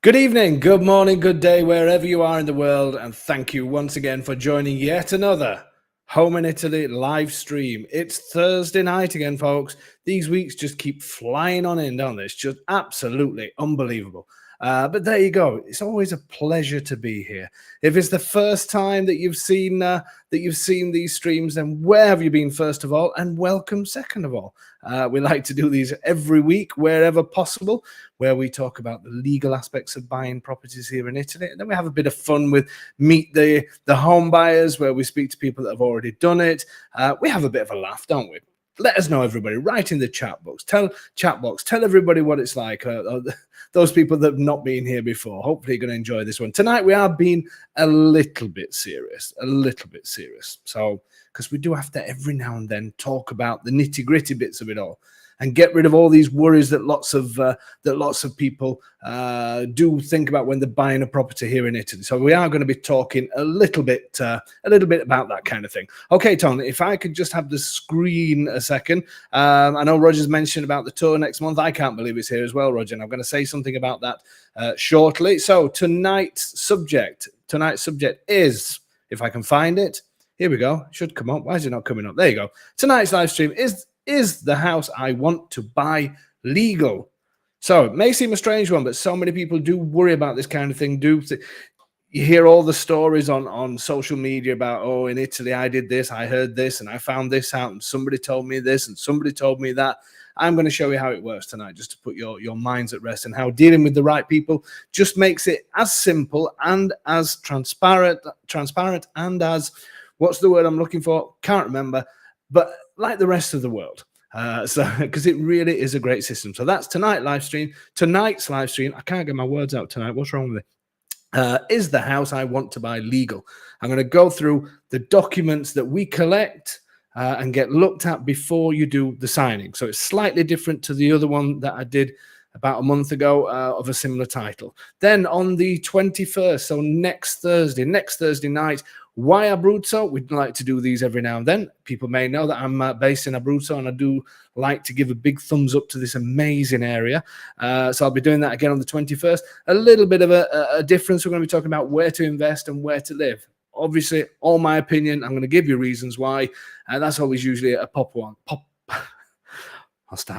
Good evening, good morning, good day, wherever you are in the world, and thank you once again for joining yet another Home in Italy live stream. It's Thursday night again, folks. These weeks just keep flying on in, don't they? It's just absolutely unbelievable. But there you go. It's always a pleasure to be here. If it's the first time that you've seen these streams, then where have you been, first of all, and welcome, second of all. We like to do these every week, wherever possible, where we talk about the legal aspects of buying properties here in Italy. And then we have a bit of fun with Meet the Home Buyers, where we speak to people that have already done it. We have a bit of a laugh, don't we? Let us know, everybody. Write in the chat box. Tell everybody what it's like. Those people that have not been here before. Hopefully, you're going to enjoy this one. Tonight, we are being a little bit serious. So, because we do have to every now and then talk about the nitty-gritty bits of it all, and get rid of all these worries that lots of people do think about when they're buying a property here in Italy. So we are going to be talking a little bit about that kind of thing. Okay, Tony, if I could just have the screen a second. I know Roger's mentioned about the tour next month. I can't believe it's here as well, Roger, and I'm going to say something about that shortly. So tonight's subject is, if I can find it, here we go. It should come up. Why is it not coming up? There you go. Tonight's live stream is the house I want to buy legal? So it may seem a strange one, but so many people do worry about this kind of thing. You hear all the stories on social media about, oh, in Italy, I did this, I heard this, and I found this out, and somebody told me this, and somebody told me that. I'm going to show you how it works tonight, just to put your minds at rest, and how dealing with the right people just makes it as simple and as transparent and as, what's the word I'm looking for? Can't remember, but like the rest of the world. Because it really is a great system. So that's tonight's live stream. I can't get my words out tonight. What's wrong with it? Is the house I want to buy legal? I'm going to go through the documents that we collect and get looked at before you do the signing. So it's slightly different to the other one that I did about a month ago of a similar title. Then on the 21st, so next Thursday night, why Abruzzo? We'd like to do these every now and then. People may know that I'm based in Abruzzo, and I do like to give a big thumbs up to this amazing area. So I'll be doing that again on the 21st. A little bit of a difference. We're going to be talking about where to invest and where to live. Obviously, all my opinion. I'm going to give you reasons why. And that's always usually a popular one. That's the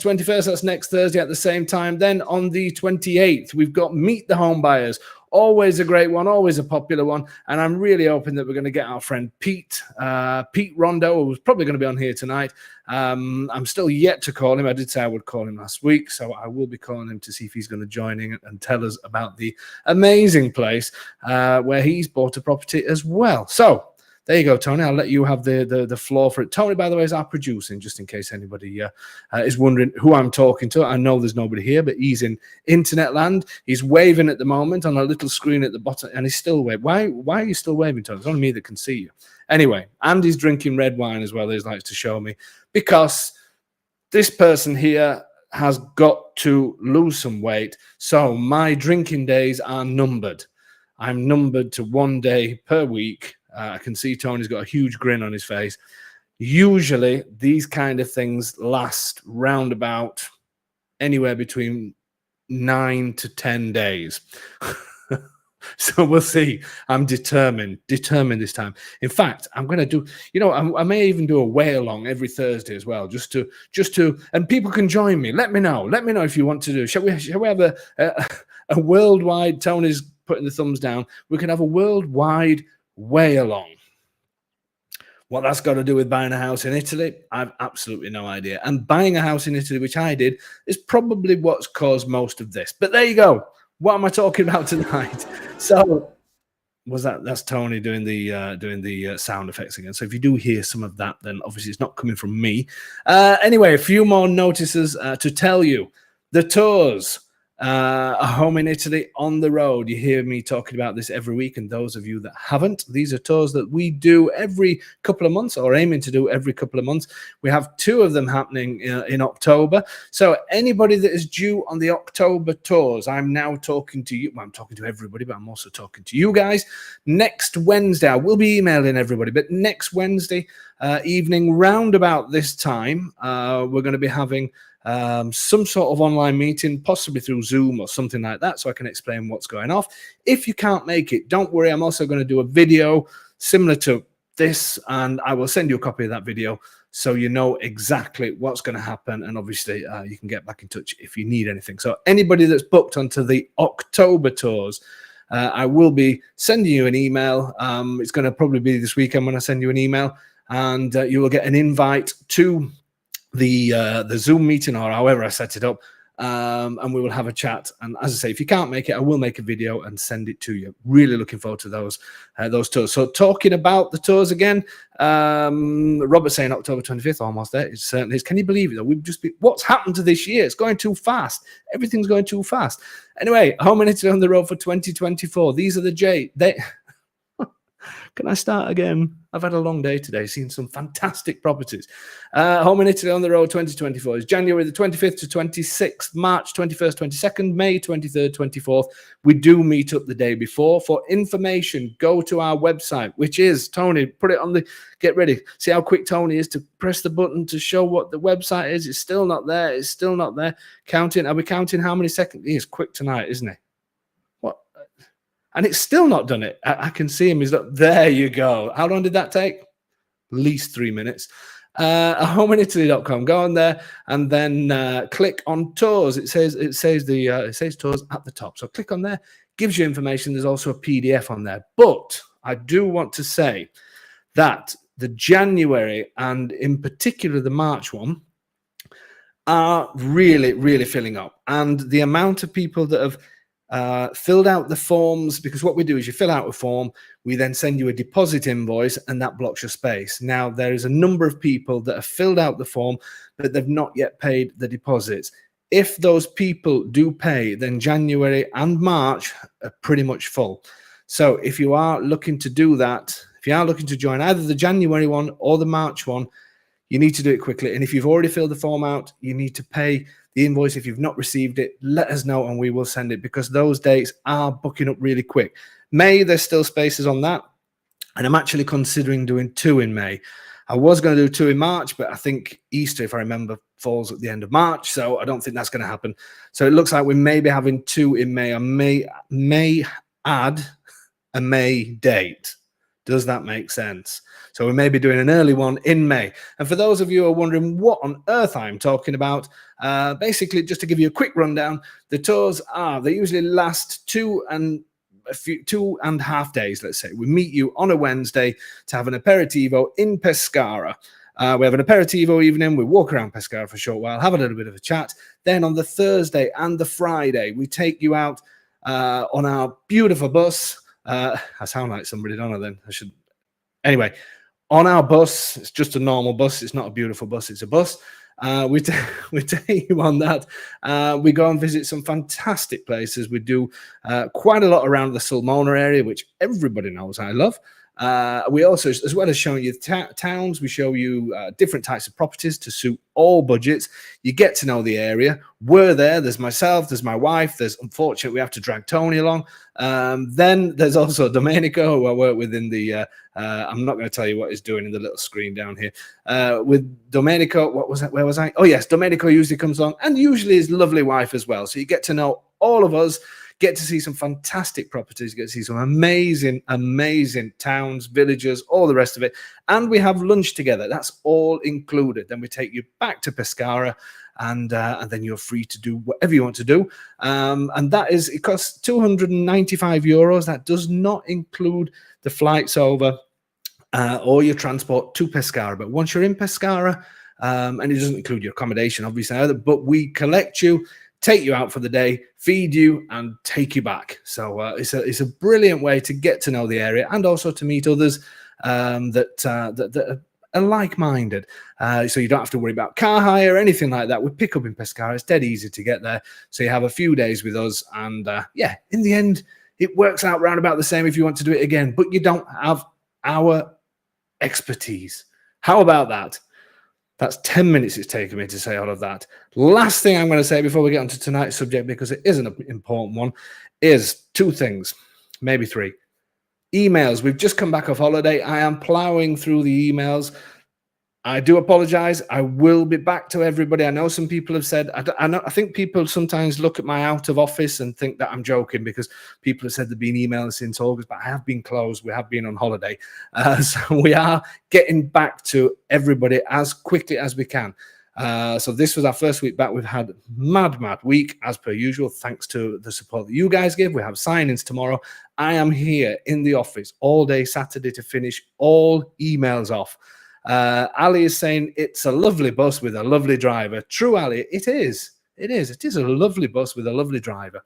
21st. That's next Thursday at the same time. Then on the 28th, we've got Meet the Home Buyers. Always a great one, always a popular one. And I'm really hoping that we're going to get our friend Pete Rondo, who's probably going to be on here tonight. I'm still yet to call him. I did say I would call him last week, so I will be calling him to see if he's going to join in and tell us about the amazing place where he's bought a property as well. So there you go, Tony. I'll let you have the floor for it. Tony, by the way, is our producing, just in case anybody is wondering who I'm talking to. I know there's nobody here, but he's in internet land. He's waving at the moment on a little screen at the bottom, and he's still waving. Why are you still waving, Tony? It's only me that can see you. Anyway, Andy's drinking red wine as well, he likes to show me, because this person here has got to lose some weight, so my drinking days are numbered. I'm numbered to 1 day per week. I can see Tony's got a huge grin on his face. Usually, these kind of things last round about anywhere between 9 to 10 days. So we'll see. I'm determined this time. In fact, I'm going to do, I may even do a way along every Thursday as well, just to, and people can join me. Let me know if you want to do. Shall we have a worldwide, Tony's putting the thumbs down. We can have a worldwide way along. What that's got to do with buying a house in Italy, I've absolutely no idea. And buying a house in Italy, which I did, is probably what's caused most of this. But there you go. What am I talking about tonight? So that's Tony doing the sound effects again. So if you do hear some of that, then obviously it's not coming from me. Anyway, a few more notices to tell you. The tours. A home in Italy on the road. You hear me talking about this every week, and those of you that haven't, these are tours that we do every couple of months, or aiming to do every couple of months. We have 2 of them happening in October. So anybody that is due on the October tours, I'm now talking to you. Well, I'm talking to everybody, but I'm also talking to you guys. Next Wednesday, I will be emailing everybody, but next Wednesday, evening, round about this time. We're going to be having some sort of online meeting, possibly through Zoom or something like that, so I can explain what's going off. If you can't make it, don't worry. I'm also going to do a video similar to this, and I will send you a copy of that video so you know exactly what's going to happen. And obviously, you can get back in touch if you need anything. So anybody that's booked onto the October tours, I will be sending you an email. It's going to probably be this weekend when I send you an email, and you will get an invite to the Zoom meeting or however I set it up, and we will have a chat. And as I say, if you can't make it, I will make a video and send it to you. Really looking forward to those tours. So talking about the tours again, Robert's saying October 25th, almost there. It certainly is. Can you believe it though? What's happened to this year? It's going too fast. Everything's going too fast. Anyway, Home and Italy on the road for 2024. These are the Can I start again? I've had a long day today, seen some fantastic properties. Home in Italy on the road 2024 is January the 25th to 26th, March 21st, 22nd, May 23rd, 24th. We do meet up the day before. For information, go to our website, which is, Tony, put it on the, get ready. See how quick Tony is to press the button to show what the website is. It's still not there. It's still not there. Counting, are we counting how many seconds? He is quick tonight, isn't he? What? And it's still not done it. I can see him. He's like, there you go. How long did that take? At least 3 minutes. Homeinitaly.com. Go on there and then click on tours. It says tours at the top. So click on there. Gives you information. There's also a PDF on there. But I do want to say that the January and in particular the March one are really, really filling up. And the amount of people that have filled out the forms, because what we do is you fill out a form, we then send you a deposit invoice, and that blocks your space. Now, there is a number of people that have filled out the form, but they've not yet paid the deposits. If those people do pay, then January and March are pretty much full. So if you are looking to do that, if you are looking to join either the January one or the March one, you need to do it quickly. And if you've already filled the form out, you need to pay the invoice. If you've not received it, let us know and we will send it, because those dates are booking up really quick. May, there's still spaces on that. And I'm actually considering doing 2 in May. I was going to do 2 in March, but I think Easter, if I remember, falls at the end of March. So I don't think that's going to happen. So it looks like we may be having 2 in May. I may add a May date. Does that make sense? So we may be doing an early one in May. And for those of you who are wondering what on earth I'm talking about, basically, just to give you a quick rundown, the tours they usually last 2.5 days, let's say. We meet you on a Wednesday to have an aperitivo in Pescara. We have an aperitivo evening. We walk around Pescara for a short while, have a little bit of a chat. Then on the Thursday and the Friday, we take you out on our beautiful bus. I sound like somebody, don't I, then? I should. Anyway, on our bus, it's just a normal bus. It's not a beautiful bus. It's a bus. We take you on that. We go and visit some fantastic places. We do quite a lot around the Sulmona area, which everybody knows I love. We also, as well as showing you towns, we show you different types of properties to suit all budgets. You get to know the area. We're there. There's myself. There's my wife. There's, unfortunately, we have to drag Tony along. Then there's also Domenico, who I work with in the, I'm not going to tell you what he's doing in the little screen down here. With Domenico, what was that? Where was I? Oh, yes, Domenico usually comes along, and usually his lovely wife as well. So you get to know all of us. Get to see some fantastic properties, get to see some amazing, amazing towns, villages, all the rest of it. And we have lunch together. That's all included. Then we take you back to Pescara, and then you're free to do whatever you want to do. And that is, it costs €295. That does not include the flights over or your transport to Pescara. But once you're in Pescara, and it doesn't include your accommodation, obviously, either, but we collect you, take you out for the day, feed you, and take you back. So it's a brilliant way to get to know the area and also to meet others that are like-minded. So you don't have to worry about car hire or anything like that. We pick up in Pescara. It's dead easy to get there. So you have a few days with us. And yeah, in the end, it works out round about the same if you want to do it again. But you don't have our expertise. How about that? That's 10 minutes it's taken me to say all of that. Last thing I'm going to say before we get onto tonight's subject, because it is an important one, is 2 things, maybe 3. Emails. We've just come back off holiday. I am plowing through the emails. I do apologize. I will be back to everybody. I know some people have said, I think people sometimes look at my out of office and think that I'm joking because people have said they've been emailing since August, but I have been closed. We have been on holiday. So we are getting back to everybody as quickly as we can. So this was our first week back. We've had mad week as per usual, thanks to the support that you guys give. We have signings tomorrow. I am here in the office all day Saturday to finish all emails off. Ali is saying it's a lovely bus with a lovely driver. True, Ali, it is. It is. It is a lovely bus with a lovely driver.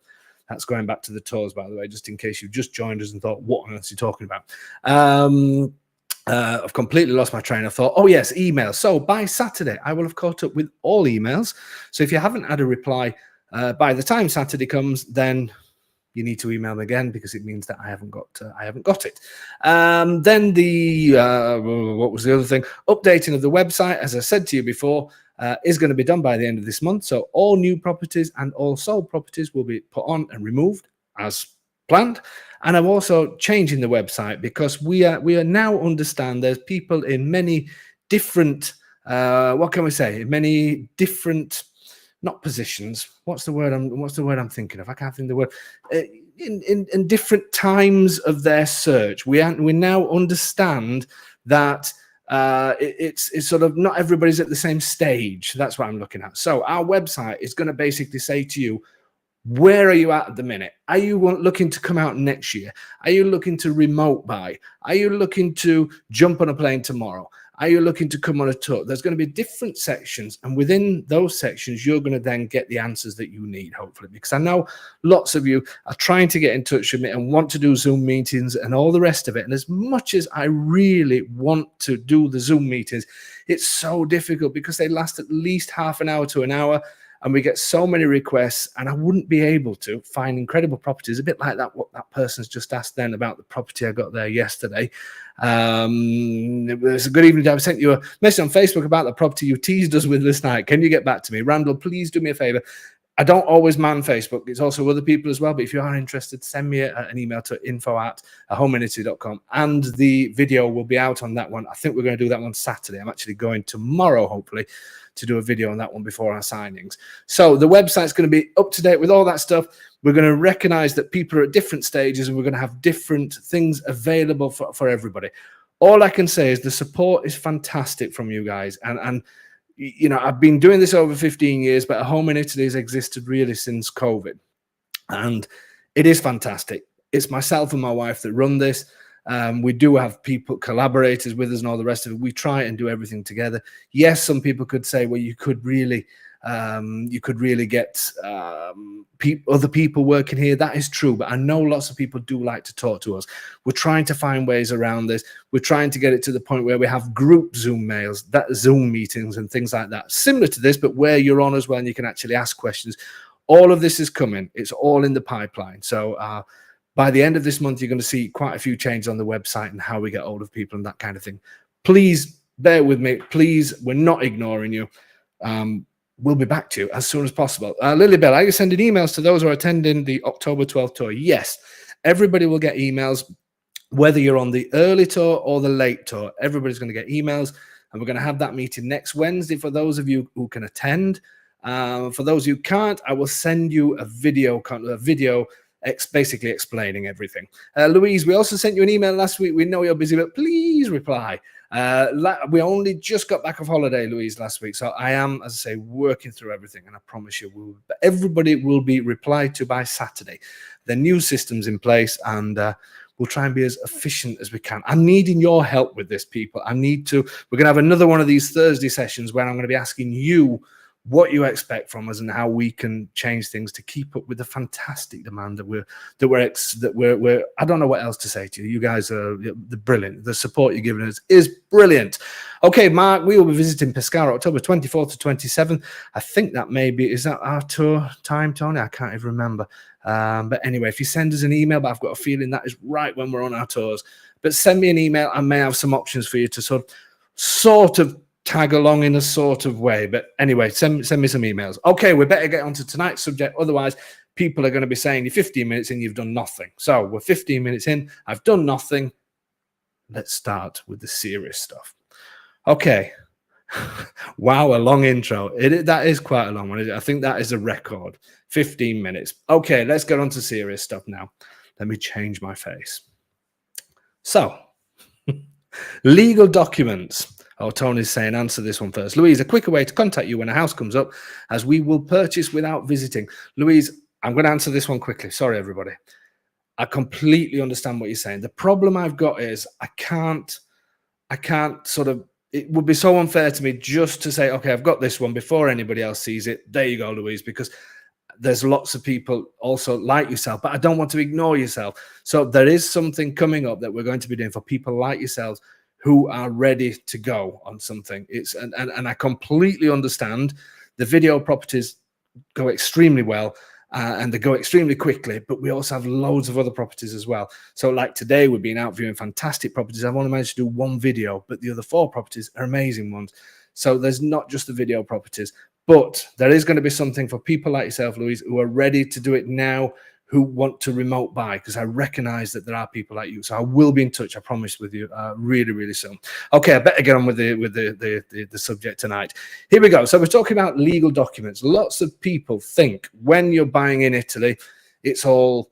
That's going back to the tours, by the way, just in case you've just joined us and thought, what on earth are you talking about? I've completely lost my train of thought. Oh, yes, emails. So by Saturday, I will have caught up with all emails. So if you haven't had a reply by the time Saturday comes, then you need to email me again because it means that I haven't got it. Then the what was the other thing? Updating of the website, as I said to you before, is going to be done by the end of this month. So all new properties and all sold properties will be put on and removed as planned. And I'm also changing the website because we are now understand there's people in many different what can we say? Many different, not positions. What's the word I'm thinking of? I can't think of the word. In different times of their search, we now understand that it's sort of not everybody's at the same stage. That's what I'm looking at. So our website is going to basically say to you, where are you at the minute? Are you looking to come out next year? Are you looking to remote buy? Are you looking to jump on a plane tomorrow? Are you looking to come on a tour? There's going to be different sections, and within those sections, you're going to then get the answers that you need, hopefully, because I know lots of you are trying to get in touch with me and want to do Zoom meetings and all the rest of it. And as much as I really want to do the Zoom meetings, it's so difficult because they last at least half an hour to an hour. And we get so many requests, and I wouldn't be able to find incredible properties, a bit like that, what that person's just asked then about the property I got there yesterday. It was a good evening. I've sent you a message on Facebook about the property you teased us with this night. Can you get back to me? Randall, please do me a favor. I don't always man Facebook. It's also other people as well. But if you are interested, send me an email to info@homeinity.com. And the video will be out on that one. I think we're going to do that one Saturday. I'm actually going tomorrow, hopefully, to do a video on that one before our signings. So the website's going to be up to date with all that stuff. We're going to recognize that people are at different stages, and we're going to have different things available for everybody. All I can say is the support is fantastic from you guys. And you know, I've been doing this over 15 years, but A Home in Italy has existed really since COVID. And it is fantastic. It's myself and my wife that run this. We do have people, collaborators with us and all the rest of it. We try and do everything together. Yes, some people could say, well, you could really get other people working here. That is true, but I know lots of people do like to talk to us. We're trying to find ways around this. We're trying to get it to the point where we have group Zoom mails, that Zoom meetings and things like that, similar to this, but where you're on as well and you can actually ask questions. All of this is coming. It's all in the pipeline. So by the end of this month, you're going to see quite a few changes on the website and how we get hold of people and that kind of thing. Please bear with me. Please, we're not ignoring you. We'll be back to you as soon as possible. Lily Bell, are you sending emails to those who are attending the October 12th tour? Yes. Everybody will get emails, whether you're on the early tour or the late tour. Everybody's going to get emails, and we're going to have that meeting next Wednesday for those of you who can attend. For those who can't, I will send you a video basically explaining everything. Louise, we also sent you an email last week. We know you're busy, but please reply. We only just got back off holiday, Louise, last week. So I am, as I say, working through everything. And I promise you, everybody will be replied to by Saturday. The new system's in place, and we'll try and be as efficient as we can. I'm needing your help with this, people. We're going to have another one of these Thursday sessions where I'm going to be asking you what you expect from us and how we can change things to keep up with the fantastic demand that we're I don't know what else to say to you. You guys are brilliant. The support you're giving us is brilliant. Okay, Mark, we will be visiting Pescara October 24th to 27th. I think that is that our tour time, Tony? I can't even remember. But anyway, if you send us an email, but I've got a feeling that is right when we're on our tours. But send me an email. I may have some options for you to sort of tag along in a sort of way. But anyway, send me some emails. Okay, we better get on to tonight's subject. Otherwise, people are going to be saying you're 15 minutes in, you've done nothing. So we're 15 minutes in. I've done nothing. Let's start with the serious stuff. Okay, Wow, a long intro. That is quite a long one. I think that is a record. 15 minutes. Okay, let's get on to serious stuff now. Let me change my face. So, legal documents. Oh, Tony's saying answer this one first. Louise, a quicker way to contact you when a house comes up, as we will purchase without visiting. Louise, I'm going to answer this one quickly. Sorry, everybody. I completely understand what you're saying. The problem I've got is I can't sort of, it would be so unfair to me just to say, okay, I've got this one before anybody else sees it. There you go, Louise, because there's lots of people also like yourself, but I don't want to ignore yourself. So there is something coming up that we're going to be doing for people like yourselves who are ready to go on something. It's and I completely understand the video properties go extremely well. And they go extremely quickly, but we also have loads of other properties as well. So like today, we've been out viewing fantastic properties. I've only managed to do one video, but the other 4 properties are amazing ones. So there's not just the video properties, but there is going to be something for people like yourself, Louise, who are ready to do it now, who want to remote buy, because I recognize that there are people like you. So I will be in touch, I promise, with you really, really soon. Okay, I better get on with the subject tonight. Here we go. So we're talking about legal documents. Lots of people think when you're buying in Italy, it's all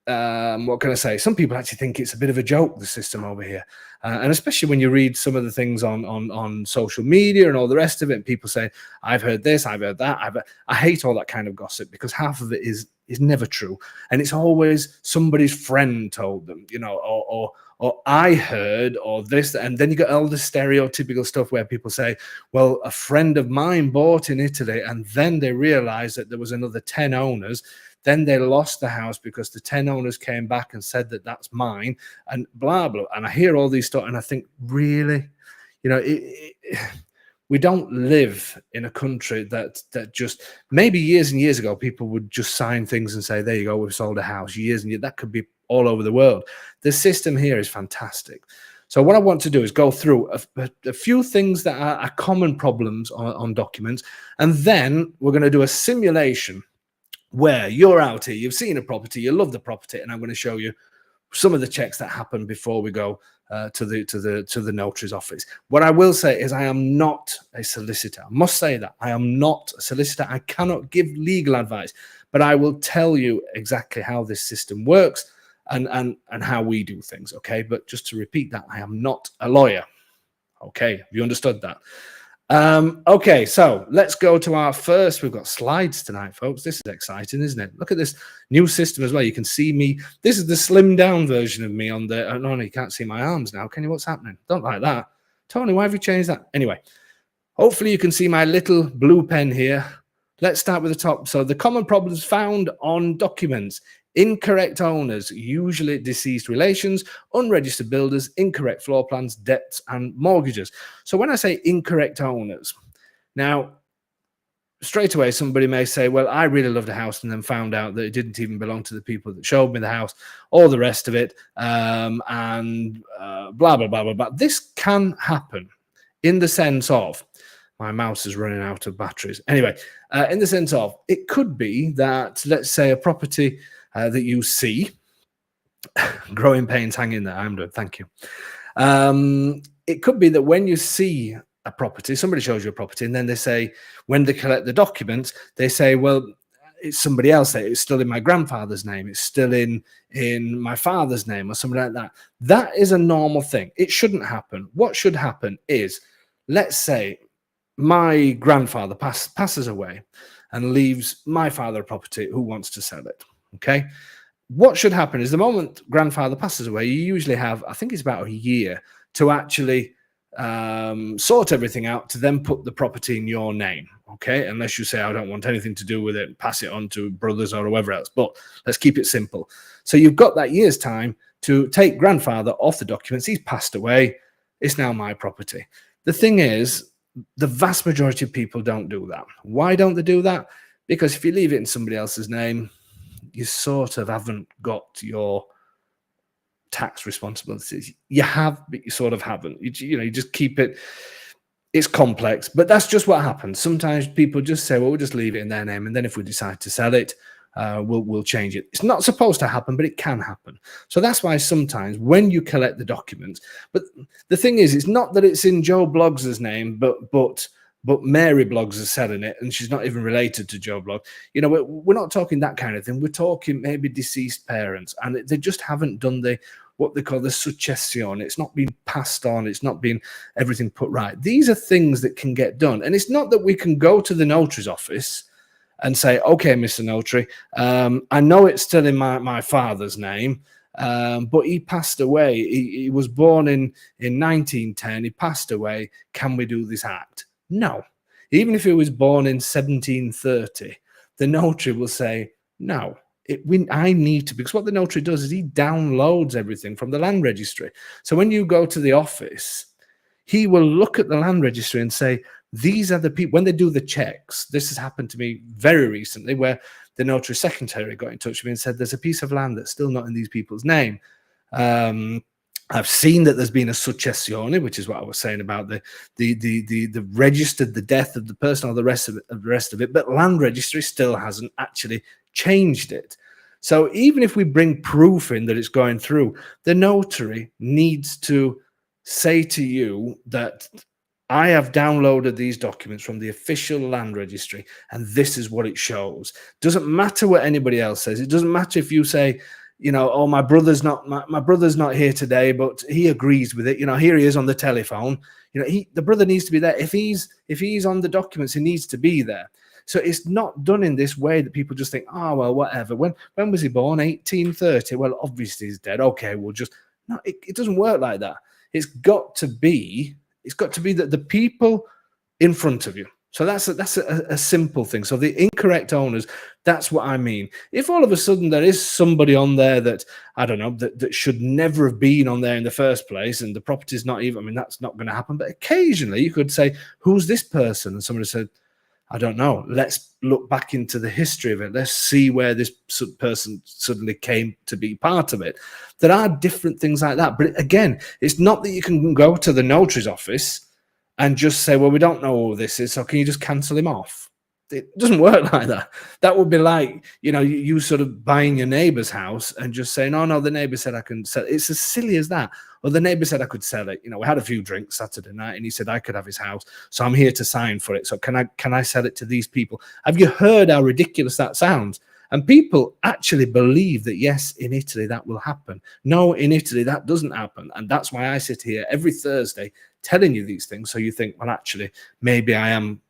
what can I say? Some people actually think it's a bit of a joke, the system over here, and especially when you read some of the things on social media and all the rest of it. And people say, "I've heard this, I've heard that." I hate all that kind of gossip because half of it is never true, and it's always somebody's friend told them, you know, or I heard, or this, and then you get all the stereotypical stuff where people say, "Well, a friend of mine bought in Italy, and then they realized that there was another 10 owners." Then they lost the house because the 10 owners came back and said that that's mine, and blah, blah. And I hear all these stuff and I think, really? You know, we don't live in a country that just, maybe years and years ago, people would just sign things and say, there you go, we've sold a house. Years and years, that could be all over the world. The system here is fantastic. So what I want to do is go through a few things that are common problems on documents, and then we're going to do a simulation where you're out here, you've seen a property, you love the property, and I'm going to show you some of the checks that happen before we go to the notary's office. What I will say is I am not a solicitor. I must say that I am not a solicitor. I cannot give legal advice, but I will tell you exactly how this system works and how we do things. Okay, but just to repeat that, I am not a lawyer. Okay, have you understood that? Okay, so let's go to our first. We've got slides tonight, folks. This is exciting, isn't it? Look at this new system as well. You can see me. This is the slimmed down version of me on the. Oh, no, you can't see my arms now. Can you? What's happening? Don't like that. Tony, why have you changed that? Anyway, hopefully you can see my little blue pen here. Let's start with the top. So the common problems found on documents: incorrect owners, usually deceased relations, unregistered builders, incorrect floor plans, debts, and mortgages. So when I say incorrect owners, now, straight away, somebody may say, well, I really loved a house and then found out that it didn't even belong to the people that showed me the house, all the rest of it, and blah, blah, blah, blah, blah. This can happen in the sense of, my mouse is running out of batteries. Anyway, in the sense of, it could be that, let's say, a property that you see, growing pains, hang in there, I'm doing, thank you. It could be that when you see a property, somebody shows you a property, and then they say, when they collect the documents, they say, well, it's somebody else, it's still in my grandfather's name, it's still in my father's name, or something like that. That is a normal thing. It shouldn't happen. What should happen is, let's say my grandfather passes away and leaves my father a property who wants to sell it. Okay, what should happen is the moment grandfather passes away, you usually have, I think it's about a year to actually sort everything out to then put the property in your name. Okay, unless you say, I don't want anything to do with it, pass it on to brothers or whoever else. But let's keep it simple. So you've got that year's time to take grandfather off the documents. He's passed away. It's now my property. The thing is, the vast majority of people don't do that. Why don't they do that? Because if you leave it in somebody else's name, you sort of haven't got your tax responsibilities. You have, but you sort of haven't. You just keep it. It's complex, but that's just what happens. Sometimes people just say, well, we'll just leave it in their name, and then if we decide to sell it, will change it. It's not supposed to happen, but it can happen. So that's why sometimes when you collect the documents, but the thing is, it's not that it's in Joe Bloggs' name, but Mary Bloggs is selling it, and she's not even related to Joe Bloggs. You know, we're not talking that kind of thing. We're talking maybe deceased parents, and they just haven't done what they call the succession. It's not been passed on. It's not been everything put right. These are things that can get done, and it's not that we can go to the notary's office and say, okay, Mr. Notary, I know it's still in my father's name, but he passed away. He was born in 1910. He passed away. Can we do this act? No. Even if he was born in 1730, the notary will say, no. I need to, because what the notary does is he downloads everything from the land registry. So when you go to the office, he will look at the land registry and say, these are the people, when they do the checks. This has happened to me very recently, where the notary secretary got in touch with me and said, there's a piece of land that's still not in these people's name. I've seen that there's been a successione, which is what I was saying about the registered the death of the person or the rest of it, but land registry still hasn't actually changed it. So even if we bring proof in that it's going through, the notary needs to say to you that I have downloaded these documents from the official land registry, and this is what it shows. Doesn't matter what anybody else says. It doesn't matter if you say, you know, oh, my brother's not here today, but he agrees with it. You know, here he is on the telephone. You know, the brother needs to be there. If he's on the documents, he needs to be there. So it's not done in this way that people just think, oh, well, whatever. When was he born? 1830. Well, obviously he's dead. Okay, we'll just no. It doesn't work like that. It's got to be that the people in front of you. So that's a simple thing. So the incorrect owners, that's what I mean. If all of a sudden there is somebody on there that, I don't know, that should never have been on there in the first place, and the property's not even, I mean, that's not going to happen. But occasionally you could say, who's this person? And somebody said, I don't know. Let's look back into the history of it. Let's see where this person suddenly came to be part of it. There are different things like that. But again, it's not that you can go to the notary's office and just say, well, we don't know who this is, so can you just cancel him off? It doesn't work like that. That would be like, you know, you sort of buying your neighbor's house and just saying, oh, no, the neighbor said I can sell it. It's as silly as that. Or the neighbor said I could sell it. You know, we had a few drinks Saturday night and he said I could have his house, so I'm here to sign for it. So can I sell it to these people? Have you heard how ridiculous that sounds? And people actually believe that, yes, in Italy that will happen. No, in Italy that doesn't happen. And that's why I sit here every Thursday telling you these things. So you think, well, actually, maybe I am,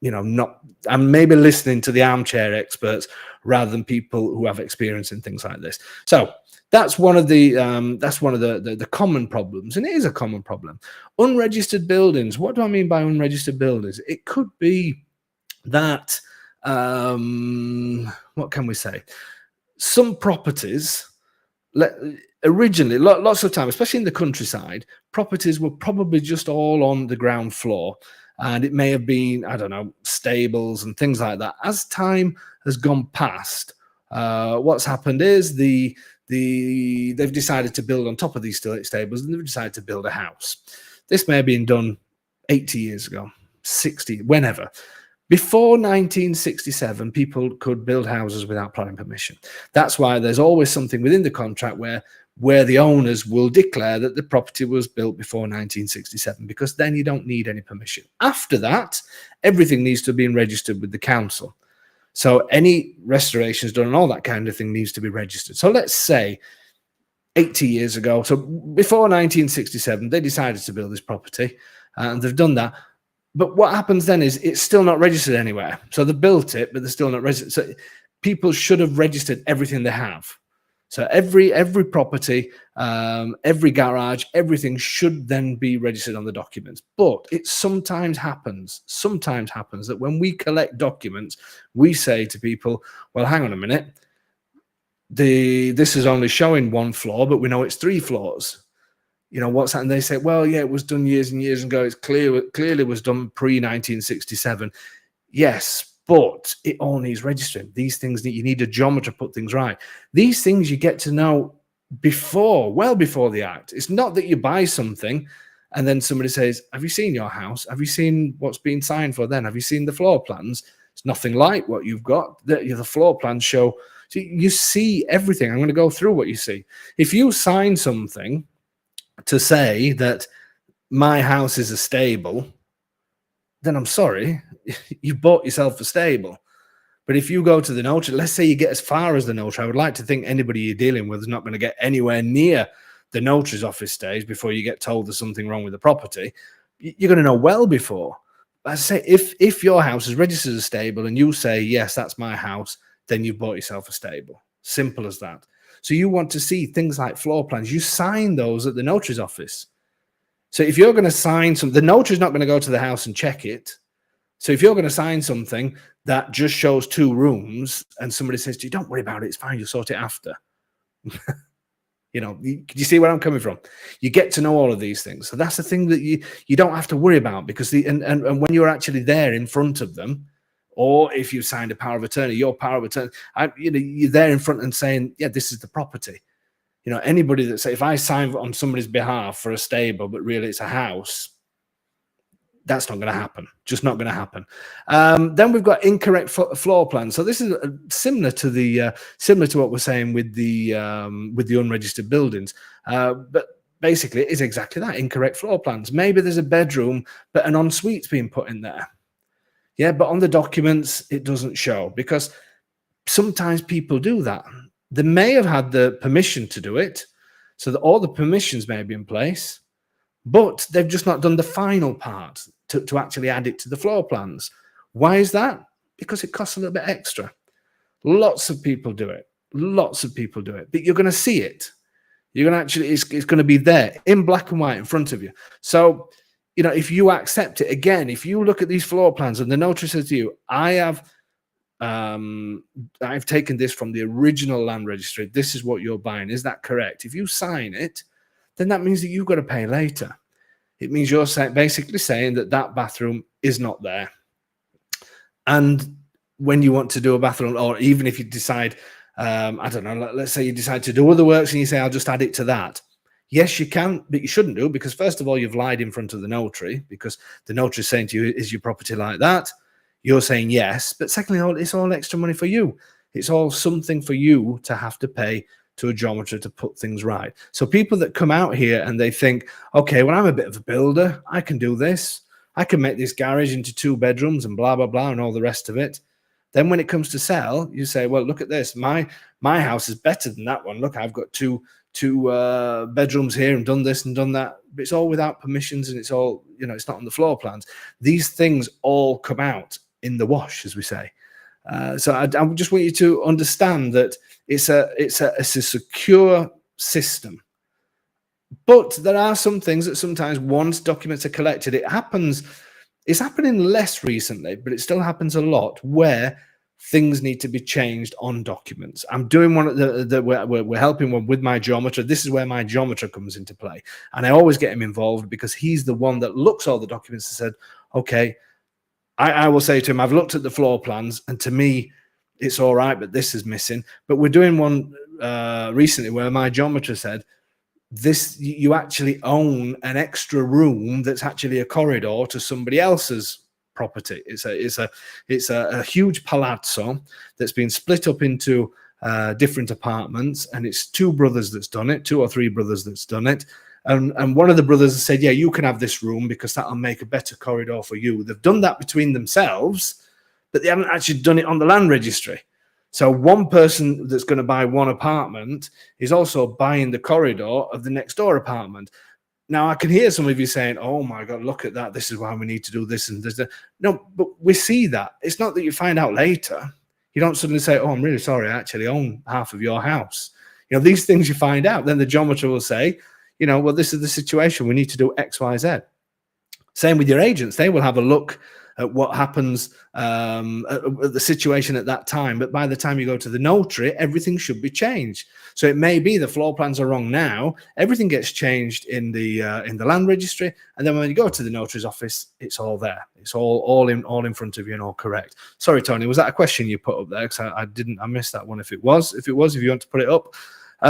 you know, I'm maybe listening to the armchair experts rather than people who have experience in things like this. So that's one of the common problems, and it is a common problem. Unregistered buildings. What do I mean by unregistered buildings? It could be that, what can we say? Some properties, originally, lots of time, especially in the countryside, properties were probably just all on the ground floor. And it may have been, I don't know, stables and things like that. As time has gone past, what's happened is they've decided to build on top of these stables, and they've decided to build a house. This may have been done 80 years ago, 60, whenever. Before 1967, people could build houses without planning permission. That's why there's always something within the contract where the owners will declare that the property was built before 1967, because then you don't need any permission. After that, everything needs to have been registered with the council. So any restorations done and all that kind of thing needs to be registered. So let's say 80 years ago, so before 1967, they decided to build this property, and they've done that. But what happens then is it's still not registered anywhere. So they built it, but they're still not registered. So people should have registered everything they have. So every property, every garage, everything should then be registered on the documents. But it sometimes happens that when we collect documents, we say to people, well, hang on a minute, this is only showing one floor, but we know it's 3 floors. You know, what's that? And they say, well, yeah, it was done years and years ago. It's clearly was done pre-1967. Yes, but it all needs registering. These things, you need a geometer to put things right. These things you get to know well before the act. It's not that you buy something and then somebody says, have you seen your house? Have you seen what's being signed for then? Have you seen the floor plans? It's nothing like what you've got. The floor plans show. So you see everything. I'm going to go through what you see. If you sign something to say that my house is a stable, then I'm sorry, you bought yourself a stable. But if you go to the notary, let's say you get as far as the notary, I would like to think anybody you're dealing with is not going to get anywhere near the notary's office stage before you get told there's something wrong with the property. You're going to know well before. I say, if your house is registered as a stable and you say, yes, that's my house, then you've bought yourself a stable. Simple as that. So you want to see things like floor plans. You sign those at the notary's office. So if you're going to sign some, the notary's not going to go to the house and check it. So if you're going to sign something that just shows 2 rooms and somebody says to you, don't worry about it, it's fine, you'll sort it after. You see where I'm coming from? You get to know all of these things. So that's the thing that you don't have to worry about, because and when you're actually there in front of them, or if you signed a power of attorney, your power of attorney, you're there in front and saying, yeah, this is the property. Anybody that say, if I sign on somebody's behalf for a stable, but really it's a house, that's not going to happen. Just not going to happen. Then we've got incorrect floor plans. So this is similar to what we're saying with the unregistered buildings. But basically, it is exactly that: incorrect floor plans. Maybe there's a bedroom, but an ensuite's been put in there. Yeah, but on the documents it doesn't show, because sometimes people do that. They may have had the permission to do it, so that all the permissions may be in place, but they've just not done the final part to actually add it to the floor plans. Why is that? Because it costs a little bit extra. Lots of people do it. Lots of people do it. But you're going to see it. You're going to actually, it's going to be there in black and white in front of you. So, if you accept it, again, if you look at these floor plans and the notary says to you, I've taken this from the original land registry, this is what you're buying, is that correct? If you sign it, then that means that you've got to pay later. It means you're basically saying that bathroom is not there. And when you want to do a bathroom, or even if you decide, I don't know, let's say you decide to do other works and you say, I'll just add it to that. Yes, you can, but you shouldn't do, because first of all, you've lied in front of the notary, because the notary is saying to you, is your property like that? You're saying yes. But secondly, it's all extra money for you. It's all something for you to have to pay to a geometer to put things right. So people that come out here and they think, okay, well, I'm a bit of a builder, I can do this, I can make this garage into 2 bedrooms and blah blah blah and all the rest of it. Then when it comes to sell, you say, well, look at this, my house is better than that one. Look, I've got two bedrooms here and done this and done that. But it's all without permissions, and it's all, it's not on the floor plans. These things all come out in the wash, as we say. So I just want you to understand that it's a secure system. But there are some things that sometimes, once documents are collected, it's happening less recently, but it still happens a lot, where things need to be changed on documents. I'm doing one that we're helping one with my geometer. This is where my geometer comes into play. And I always get him involved, because he's the one that looks all the documents and said, okay, I will say to him, I've looked at the floor plans, and to me, it's all right, but this is missing. But we're doing one recently where my geometer said, you actually own an extra room that's actually a corridor to somebody else's property. It's a huge palazzo that's been split up into different apartments, and it's 2 brothers that's done it, 2 or 3 brothers that's done it. And one of the brothers said, yeah, you can have this room because that'll make a better corridor for you. They've done that between themselves, but they haven't actually done it on the land registry. So one person that's going to buy one apartment is also buying the corridor of the next door apartment. Now, I can hear some of you saying, oh my God, look at that. This is why we need to do this and this. No, but we see that. It's not that you find out later. You don't suddenly say, oh, I'm really sorry, I actually own half of your house. These things you find out. Then the geometer will say, well, this is the situation. We need to do X, Y, Z. Same with your agents. They will have a look at what happens at the situation at that time. But by the time you go to the notary, everything should be changed. So it may be the floor plans are wrong now. Everything gets changed in the land registry, and then when you go to the notary's office, it's all there. It's all in front of you and all correct. Sorry, Tony, was that a question you put up there? Because I missed that one. If you want to put it up. I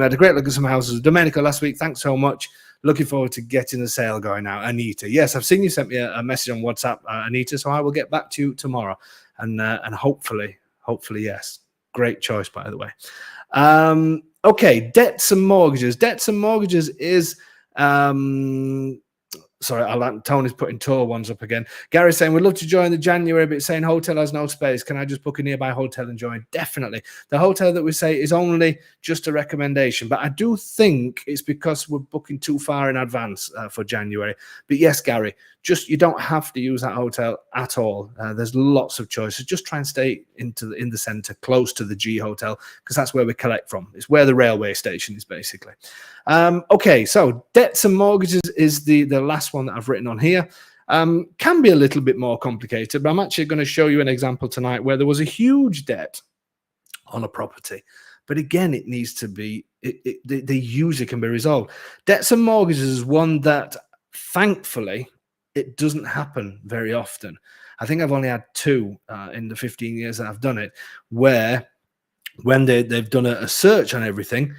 had a great look at some houses. Domenico last week, thanks so much. Looking forward to getting the sale going now. Anita, yes, I've seen you sent me a message on WhatsApp, Anita, so I will get back to you tomorrow. And hopefully, yes. Great choice, by the way. Okay, debts and mortgages. Debts and mortgages is sorry, Tony's putting tour ones up again. Gary's saying, we'd love to join the January, but it's saying hotel has no space. Can I just book a nearby hotel and join? Definitely. The hotel that we say is only just a recommendation, but I do think it's because we're booking too far in advance for January. But yes, Gary, you don't have to use that hotel at all. There's lots of choices. Just try and stay in the centre, close to the G Hotel, because that's where we collect from. It's where the railway station is, basically. Okay, so debts and mortgages is the last one that I've written on here. Can be a little bit more complicated, but I'm actually going to show you an example tonight where there was a huge debt on a property. But again, it needs to be, they usually can be resolved. Debts and mortgages is one that, thankfully, it doesn't happen very often. I think I've only had two in the 15 years that I've done it, where when they've done a search on everything,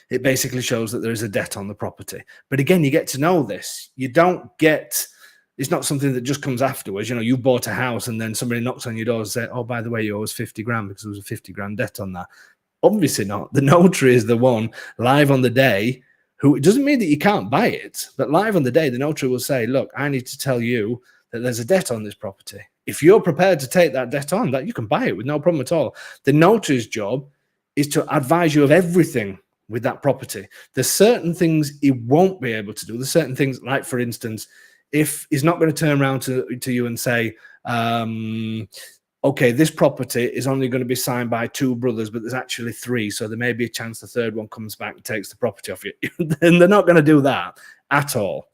it basically shows that there is a debt on the property. But again, you get to know this. You don't get, it's not something that just comes afterwards. You know, you bought a house and then somebody knocks on your door and says, oh, by the way, you owe us 50 grand because there was a 50 grand debt on that. Obviously not. The notary is the one live on the day who, it doesn't mean that you can't buy it, but live on the day, the notary will say, look, I need to tell you that there's a debt on this property. If you're prepared to take that debt on, that you can buy it with no problem at all. The notary's job is to advise you of everything with that property. There's certain things he won't be able to do. There's certain things, like, for instance, if he's not going to turn around to you and say, okay, this property is only going to be signed by 2 brothers, but there's actually 3, so there may be a chance the third one comes back and takes the property off you. And they're not going to do that at all.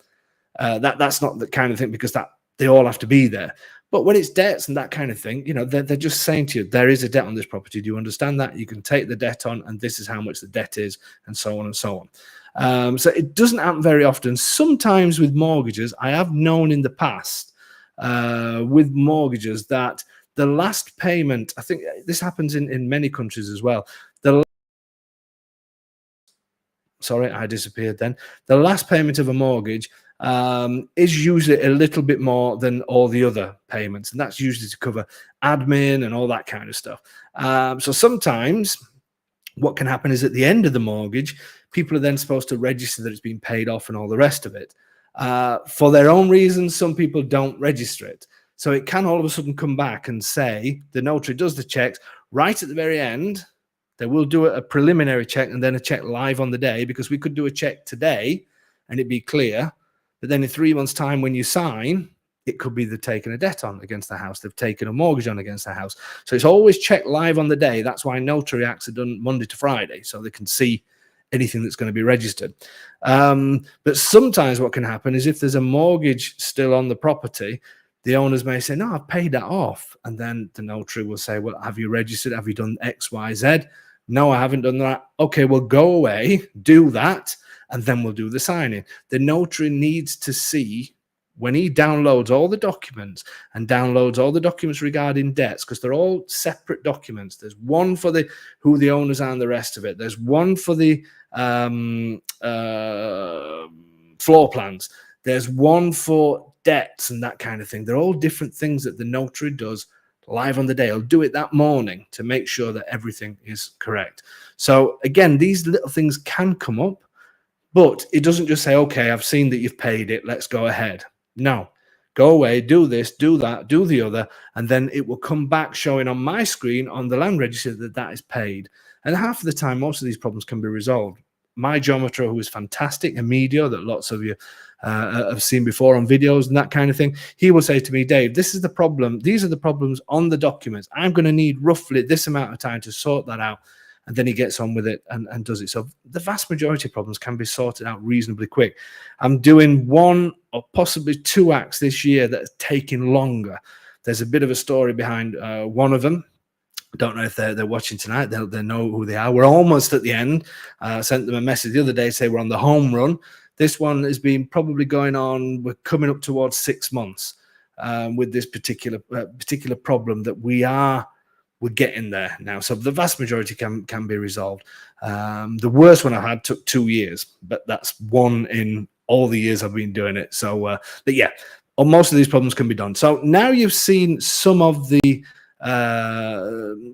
That's not the kind of thing, because they all have to be there. But when it's debts and that kind of thing, you know, they're just saying to you, there is a debt on this property. Do you understand that? You can take the debt on, and this is how much the debt is, and so on and so on. So it doesn't happen very often. Sometimes with mortgages, I have known in the past with mortgages that the last payment, I think this happens in many countries as well. Sorry, I disappeared then. The last payment of a mortgage is usually a little bit more than all the other payments, and that's usually to cover admin and all that kind of stuff. So sometimes what can happen is at the end of the mortgage, people are then supposed to register that it's been paid off and all the rest of it. For their own reasons, some people don't register it. So it can all of a sudden come back and say, the notary does the checks right at the very end. They will do a preliminary check and then a check live on the day, because we could do a check today and it'd be clear. But then in 3 months' time, when you sign, it could be they've taken a debt on against the house. They've taken a mortgage on against the house. So it's always checked live on the day. That's why notary acts are done Monday to Friday, so they can see anything that's going to be registered. But sometimes what can happen is if there's a mortgage still on the property, the owners may say, no, I've paid that off. And then the notary will say, well, have you registered? Have you done X, Y, Z? No, I haven't done that. Okay, well, go away, do that, and then we'll do the signing. The notary needs to see, when he downloads all the documents and downloads all the documents regarding debts, because they're all separate documents. There's one for who the owners are and the rest of it. There's one for the floor plans. There's one for debts and that kind of thing. They're all different things that the notary does live on the day. He'll do it that morning to make sure that everything is correct. So again, these little things can come up, but it doesn't just say, okay, I've seen that you've paid it, let's go ahead. No, go away, do this, do that, do the other, and then it will come back showing on my screen on the land register that that is paid. And half of the time, most of these problems can be resolved. My geometer, who is fantastic, Emilio, that lots of you have seen before on videos and that kind of thing, he will say to me, Dave, this is the problem. These are the problems on the documents. I'm going to need roughly this amount of time to sort that out. And then he gets on with it and does it. So the vast majority of problems can be sorted out reasonably quick. I'm doing 1 or possibly 2 acts this year that are taking longer. There's a bit of a story behind one of them. I don't know if they're watching tonight. They'll know who they are. We're almost at the end. I sent them a message the other day, say we're on the home run. This one has been probably going on. We're coming up towards 6 months with this particular problem that we are we're getting there now. So the vast majority can be resolved. The worst one I had took 2 years, but that's one in all the years I've been doing it. So, but yeah, most of these problems can be done. So now you've seen some of the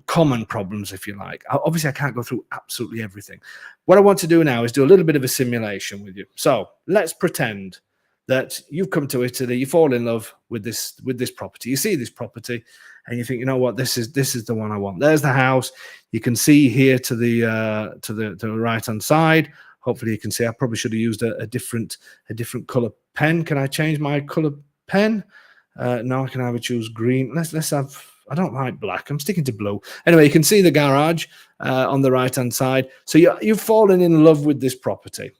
common problems, if you like. Obviously, I can't go through absolutely everything. What I want to do now is do a little bit of a simulation with you. So let's pretend that you've come to Italy, you fall in love with this property. You see this property, and you think, you know what, this is the one I want. There's the house. You can see here to the right hand side. Hopefully, you can see. I probably should have used a different color pen. Can I change my color pen? No, I can either choose green. Let's have. I don't like black. I'm sticking to blue. Anyway, you can see the garage on the right hand side. So you've fallen in love with this property,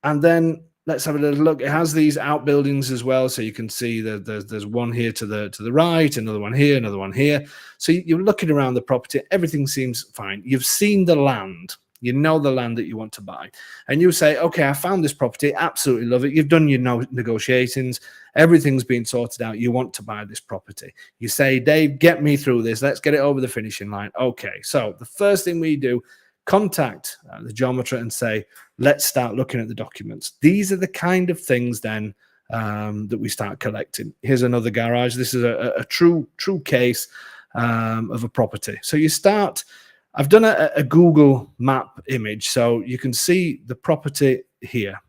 and then let's have a little look. It has these outbuildings as well, so you can see that there's one here to the right, another one here, another one here. So you're looking around the property. Everything seems fine. You've seen the land. You know the land that you want to buy, and you say, okay, I found this property, absolutely love it. You've done your negotiations, everything's been sorted out. You want to buy this property. You say, Dave, get me through this. Let's get it over the finishing line. Okay, so the first thing we do, contact the geometer and say, let's start looking at the documents. These are the kind of things then that we start collecting. Here's another garage. This is a true case of a property. So you start. I've done a Google map image, so you can see the property here,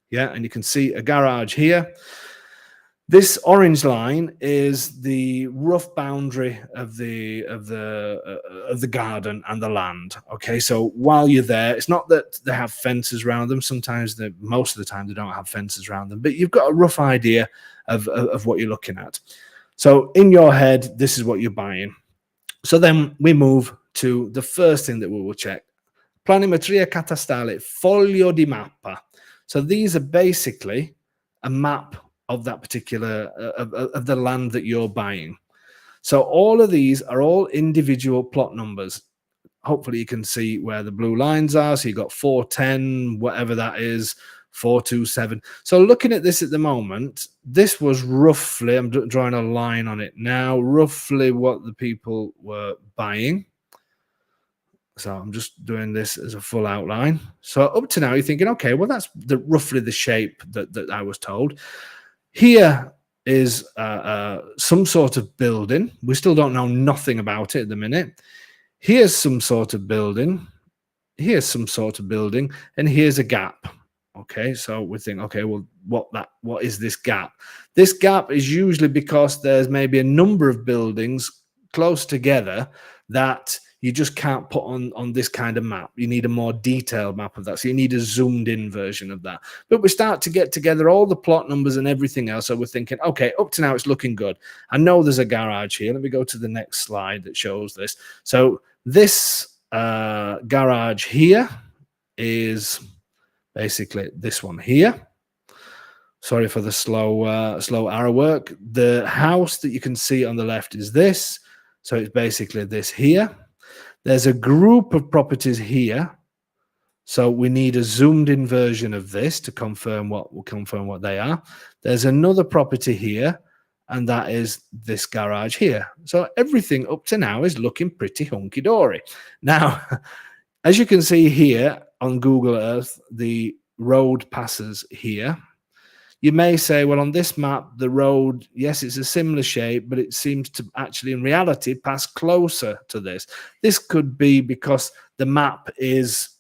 yeah, and you can see a garage here. This orange line is the rough boundary of the garden and the land. Okay, so while you're there, it's not that they have fences around them. Sometimes, most of the time, they don't have fences around them, but you've got a rough idea of what you're looking at. So in your head, this is what you're buying. So then we move to the first thing that we will check. Planimetria catastale, foglio di mappa. So these are basically a map of that particular, of the land that you're buying. So all of these are all individual plot numbers. Hopefully you can see where the blue lines are. So you've got 410, whatever that is, 427. So looking at this at the moment, this was roughly, I'm drawing a line on it now, roughly what the people were buying. So I'm just doing this as a full outline. So up to now, you're thinking, okay, well, that's roughly the shape that I was told. Here is some sort of building. We still don't know nothing about it at the minute. Here's some sort of building. Here's some sort of building. And here's a gap. Okay, so we think, okay, well, what is this gap? This gap is usually because there's maybe a number of buildings close together that you just can't put on this kind of map. You need a more detailed map of that. So you need a zoomed in version of that. But we start to get together all the plot numbers and everything else. So we're thinking, okay, up to now it's looking good. I know there's a garage here. Let me go to the next slide that shows this. So this garage here is basically this one here. Sorry for the slow arrow work. The house that you can see on the left is this. So it's basically this here. There's a group of properties here. So we need a zoomed in version of this to confirm what they are. There's another property here, and that is this garage here. So everything up to now is looking pretty hunky-dory. Now, as you can see here on Google Earth, the road passes here. You may say, well, on this map, the road, yes, it's a similar shape, but it seems to actually, in reality, pass closer to this. This could be because the map is,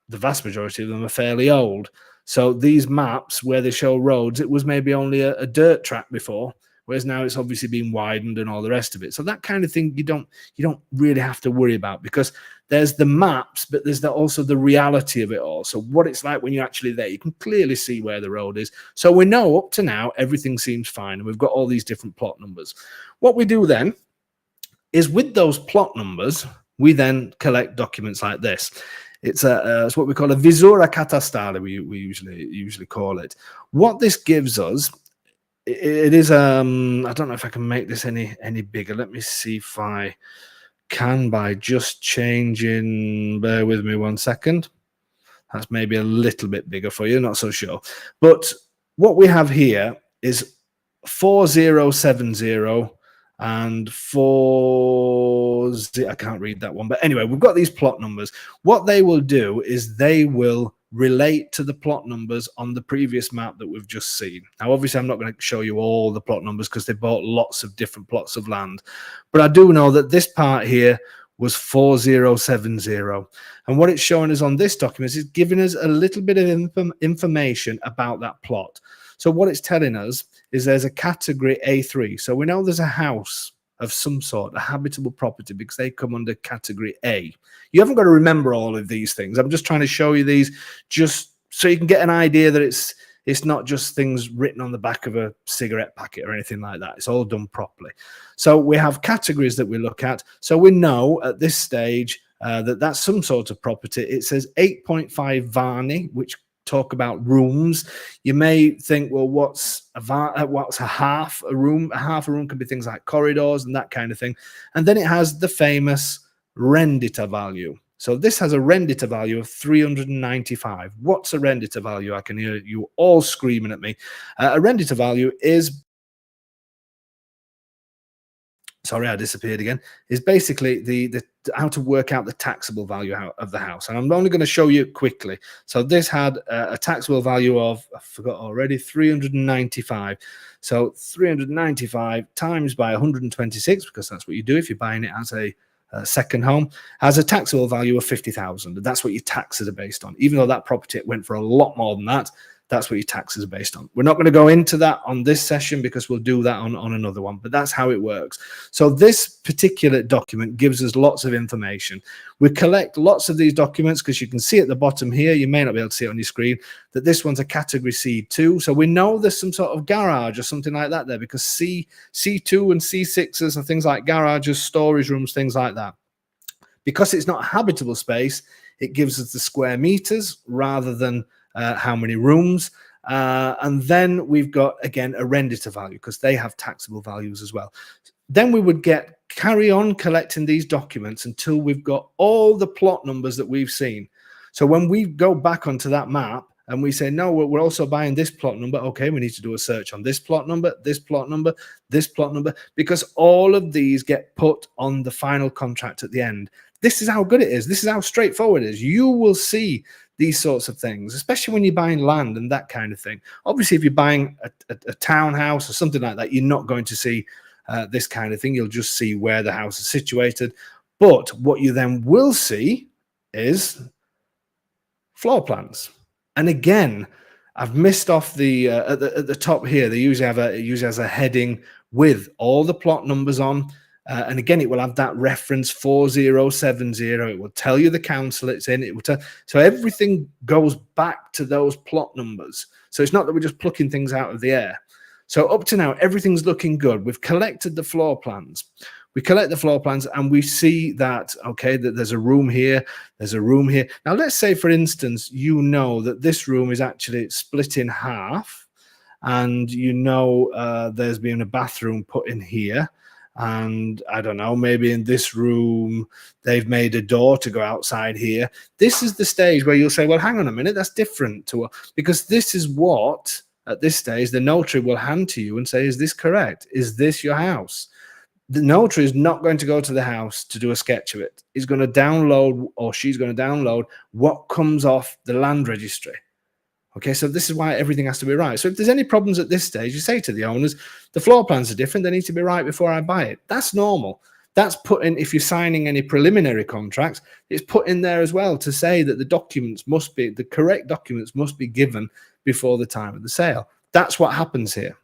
the vast majority of them are fairly old. So these maps where they show roads, it was maybe only a dirt track before, whereas now it's obviously been widened and all the rest of it. So that kind of thing you don't really have to worry about, because there's the maps, but there's also the reality of it all. So what it's like when you're actually there, you can clearly see where the road is. So we know up to now everything seems fine, and we've got all these different plot numbers. What we do then is, with those plot numbers, we then collect documents like this. It's what we call a visura catastale. We usually call it. What this gives us, it is I don't know if I can make this any bigger. Let me see if I can by just changing. Bear with me 1 second. That's maybe a little bit bigger for you, not so sure. But what we have here is 4070 and four. I can't read that one, but anyway, we've got these plot numbers. What they will do is they will relate to the plot numbers on the previous map that we've just seen. Now, obviously, I'm not going to show you all the plot numbers because they bought lots of different plots of land, but I do know that this part here was 4070. And what it's showing us on this document is giving us a little bit of information about that plot. So what it's telling us is there's a category A3. So we know there's a house of some sort, a habitable property, because they come under category A. You haven't got to remember all of these things. I'm just trying to show you these just so you can get an idea that it's not just things written on the back of a cigarette packet or anything like that. It's all done properly. So we have categories that we look at. So we know at this stage that that's some sort of property. It says 8.5 Varney, which talk about rooms. You may think, well, what's a half a room? A half a room could be things like corridors and that kind of thing. And then it has the famous rendita value. So this has a rendita value of 395. What's a rendita value? I can hear you all screaming at me. A rendita value is, sorry, I disappeared again, is basically the how to work out the taxable value of the house. And I'm only going to show you quickly. So this had a taxable value of, I forgot already, 395. So 395 times by 126, because that's what you do if you're buying it as a second home, has a taxable value of 50,000. And that's what your taxes are based on. Even though that property went for a lot more than that, that's what your taxes are based on. We're not going to go into that on this session because we'll do that on another one, but that's how it works. So this particular document gives us lots of information. We collect lots of these documents because you can see at the bottom here, you may not be able to see it on your screen, that this one's a category C2. So we know there's some sort of garage or something like that there, because C2 and C6s are things like garages, storage rooms, things like that. Because it's not habitable space, it gives us the square meters rather than how many rooms. And then we've got, again, a rendita value because they have taxable values as well. Then we would carry on collecting these documents until we've got all the plot numbers that we've seen. So when we go back onto that map and we say, no, we're also buying this plot number, okay, we need to do a search on this plot number, this plot number, this plot number, because all of these get put on the final contract at the end. This is how good it is. This is how straightforward it is. You will see these sorts of things, especially when you're buying land and that kind of thing. Obviously, if you're buying a townhouse or something like that, you're not going to see this kind of thing. You'll just see where the house is situated. But what you then will see is floor plans. And again, I've missed off the at the top here. They usually have a heading with all the plot numbers on. And again, it will have that reference 4070. It will tell you the council it's in. It will tell, so everything goes back to those plot numbers. So it's not that we're just plucking things out of the air. So up to now, everything's looking good. We've collected the floor plans. We collect the floor plans and we see that, okay, that there's a room here, there's a room here. Now, let's say, for instance, you know that this room is actually split in half, and you know there's been a bathroom put in here. And I don't know, maybe in this room, they've made a door to go outside here. This is the stage where you'll say, well, hang on a minute, that's different to what, because this is what, at this stage, the notary will hand to you and say, is this correct? Is this your house? The notary is not going to go to the house to do a sketch of it. He's going to download, or she's going to download what comes off the land registry. Okay, so this is why everything has to be right. So if there's any problems at this stage, you say to the owners, the floor plans are different, they need to be right before I buy it. That's normal. That's put in, if you're signing any preliminary contracts, it's put in there as well to say that the documents must be, the correct documents must be given before the time of the sale. That's what happens here.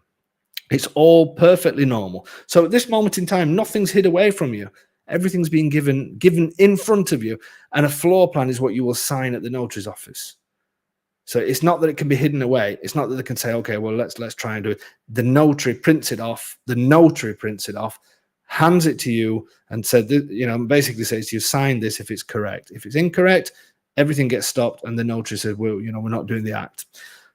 It's all perfectly normal. So at this moment in time, nothing's hid away from you. Everything's being given in front of you, and a floor plan is what you will sign at the notary's office. So it's not that it can be hidden away. It's not that they can say, okay, well, let's try and do it. The notary prints it off. The notary prints it off, hands it to you, and said, you know, basically says to you, sign this if it's correct. If it's incorrect, everything gets stopped, and the notary says, well, you know, we're not doing the act.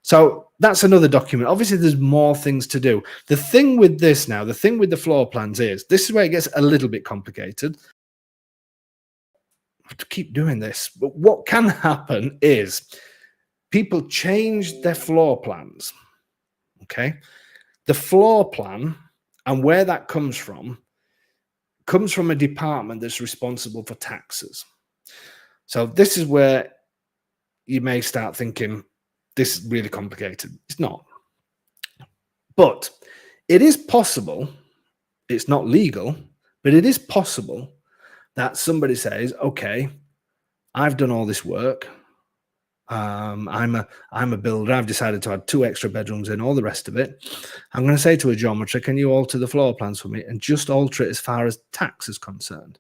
So that's another document. Obviously, there's more things to do. The thing with this now, the thing with the floor plans is, this is where it gets a little bit complicated. I have to keep doing this. But what can happen is people change their floor plans, okay? The floor plan and where that comes from comes from a department that's responsible for taxes. So this is where you may start thinking, this is really complicated. It's not. But it is possible, it's not legal, but it is possible that somebody says, okay, I've done all this work. I'm a builder. I've decided to add 2 extra bedrooms in, all the rest of it. I'm going to say to a geometer, can you alter the floor plans for me and just alter it as far as tax is concerned?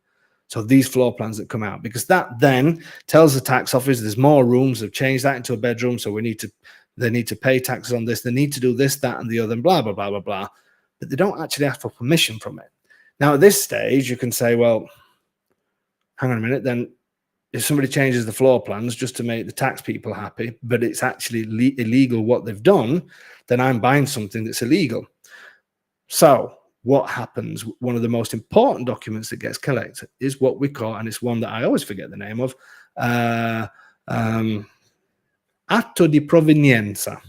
So these floor plans that come out, because that then tells the tax office there's more rooms. They've changed that into a bedroom, so they need to pay taxes on this. They need to do this, that, and the other, and blah, blah, blah, blah, blah. But they don't actually ask for permission from it. Now, at this stage, you can say, well, hang on a minute, then if somebody changes the floor plans just to make the tax people happy, but it's actually illegal what they've done, then I'm buying something that's illegal. So what happens? One of the most important documents that gets collected is what we call, and it's one that I always forget the name of, atto di provenienza,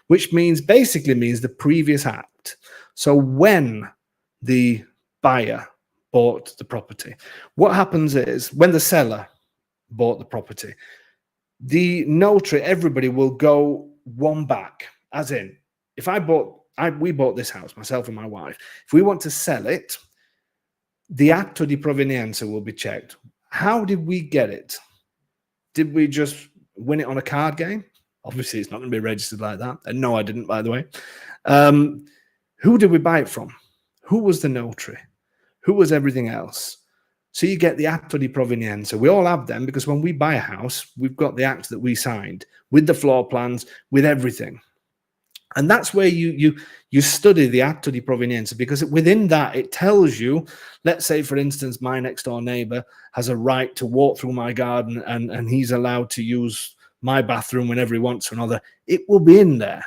which basically means the previous act. So when the buyer bought the property, what happens is when the seller bought the property, the notary, everybody will go one back, as in, if we bought this house, myself and my wife, if we want to sell it, the atto di provenienza will be checked. How did we get it? Did we just win it on a card game? Obviously, it's not going to be registered like that. And no, I didn't, by the way. Who did we buy it from? Who was the notary? Who was everything else? So you get the atto di provenienza. We all have them because when we buy a house, we've got the act that we signed with the floor plans, with everything. And that's where you study the atto di provenienza, because within that, it tells you, let's say, for instance, my next door neighbor has a right to walk through my garden and he's allowed to use my bathroom whenever he wants or another. It will be in there,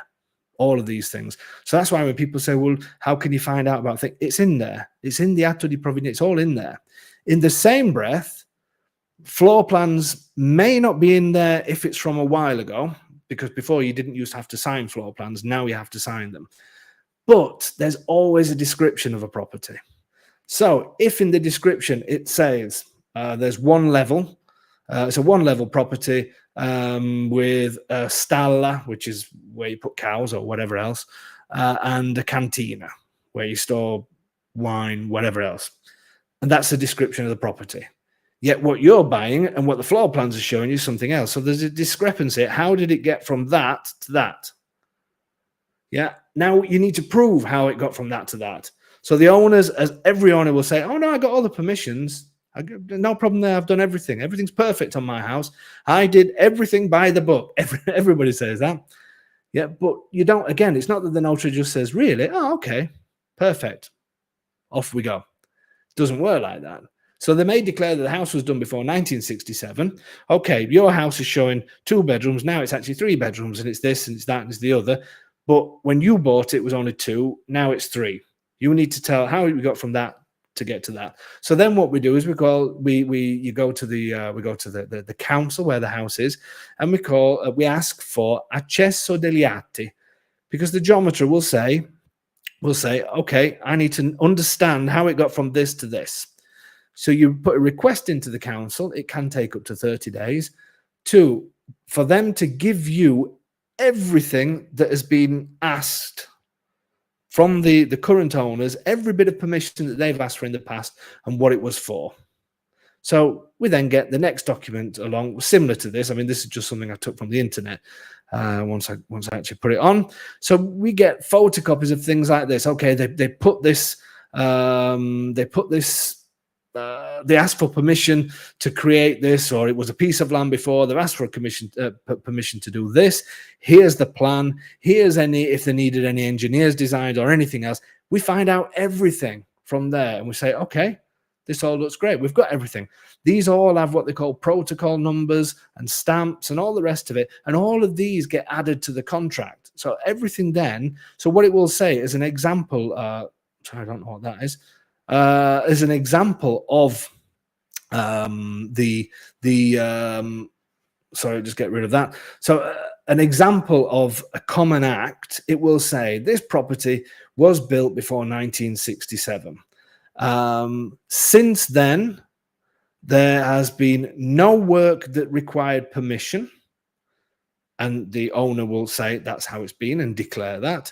all of these things. So that's why when people say, well, how can you find out about things? It's in there. It's in the atto di provenienza. It's all in there. In the same breath, floor plans may not be in there if it's from a while ago, because before you didn't used to have to sign floor plans. Now you have to sign them. But there's always a description of a property. So if in the description it says there's one level, it's a one-level property with a stalla, which is where you put cows or whatever else, and a cantina, where you store wine, whatever else. And that's the description of the property. Yet what you're buying and what the floor plans are showing you is something else. So there's a discrepancy. How did it get from that to that? Yeah. Now you need to prove how it got from that to that. So the owners, as every owner will say, oh no, I got all the permissions. No problem there. I've done everything. Everything's perfect on my house. I did everything by the book. Everybody says that. Yeah. But you don't, again, it's not that the notary just says, really? Oh, okay. Perfect. Off we go. Doesn't work like that. So they may declare that the house was done before 1967. Okay, your house is showing 2 bedrooms. Now it's actually 3 bedrooms, and it's this, and it's that, and it's the other. But when you bought it was only 2. Now it's 3. You need to tell how we got from that to get to that. So then what we do is we go to the council where the house is, and we ask for accesso degli atti, because the geometer will say, okay, I need to understand how it got from this to this. So you put a request into the council. It can take up to 30 days for them to give you everything that has been asked from the current owners, every bit of permission that they've asked for in the past and what it was for. So we then get the next document along, similar to this. I mean, this is just something I took from the internet once I actually put it on. So we get photocopies of things like this. Okay, they put this, they asked for permission to create this, or it was a piece of land before. They've asked for permission to do this. Here's the plan. Here's if they needed any engineers designed or anything else. We find out everything from there, and we say, okay, this all looks great. We've got everything. These all have what they call protocol numbers and stamps and all the rest of it, and all of these get added to the contract. So everything then. So what it will say is an example. Sorry, I don't know what that is. As an example of sorry, just get rid of that. So an example of a common act, it will say this property was built before 1967. Since then, there has been no work that required permission, and the owner will say that's how it's been and declare that.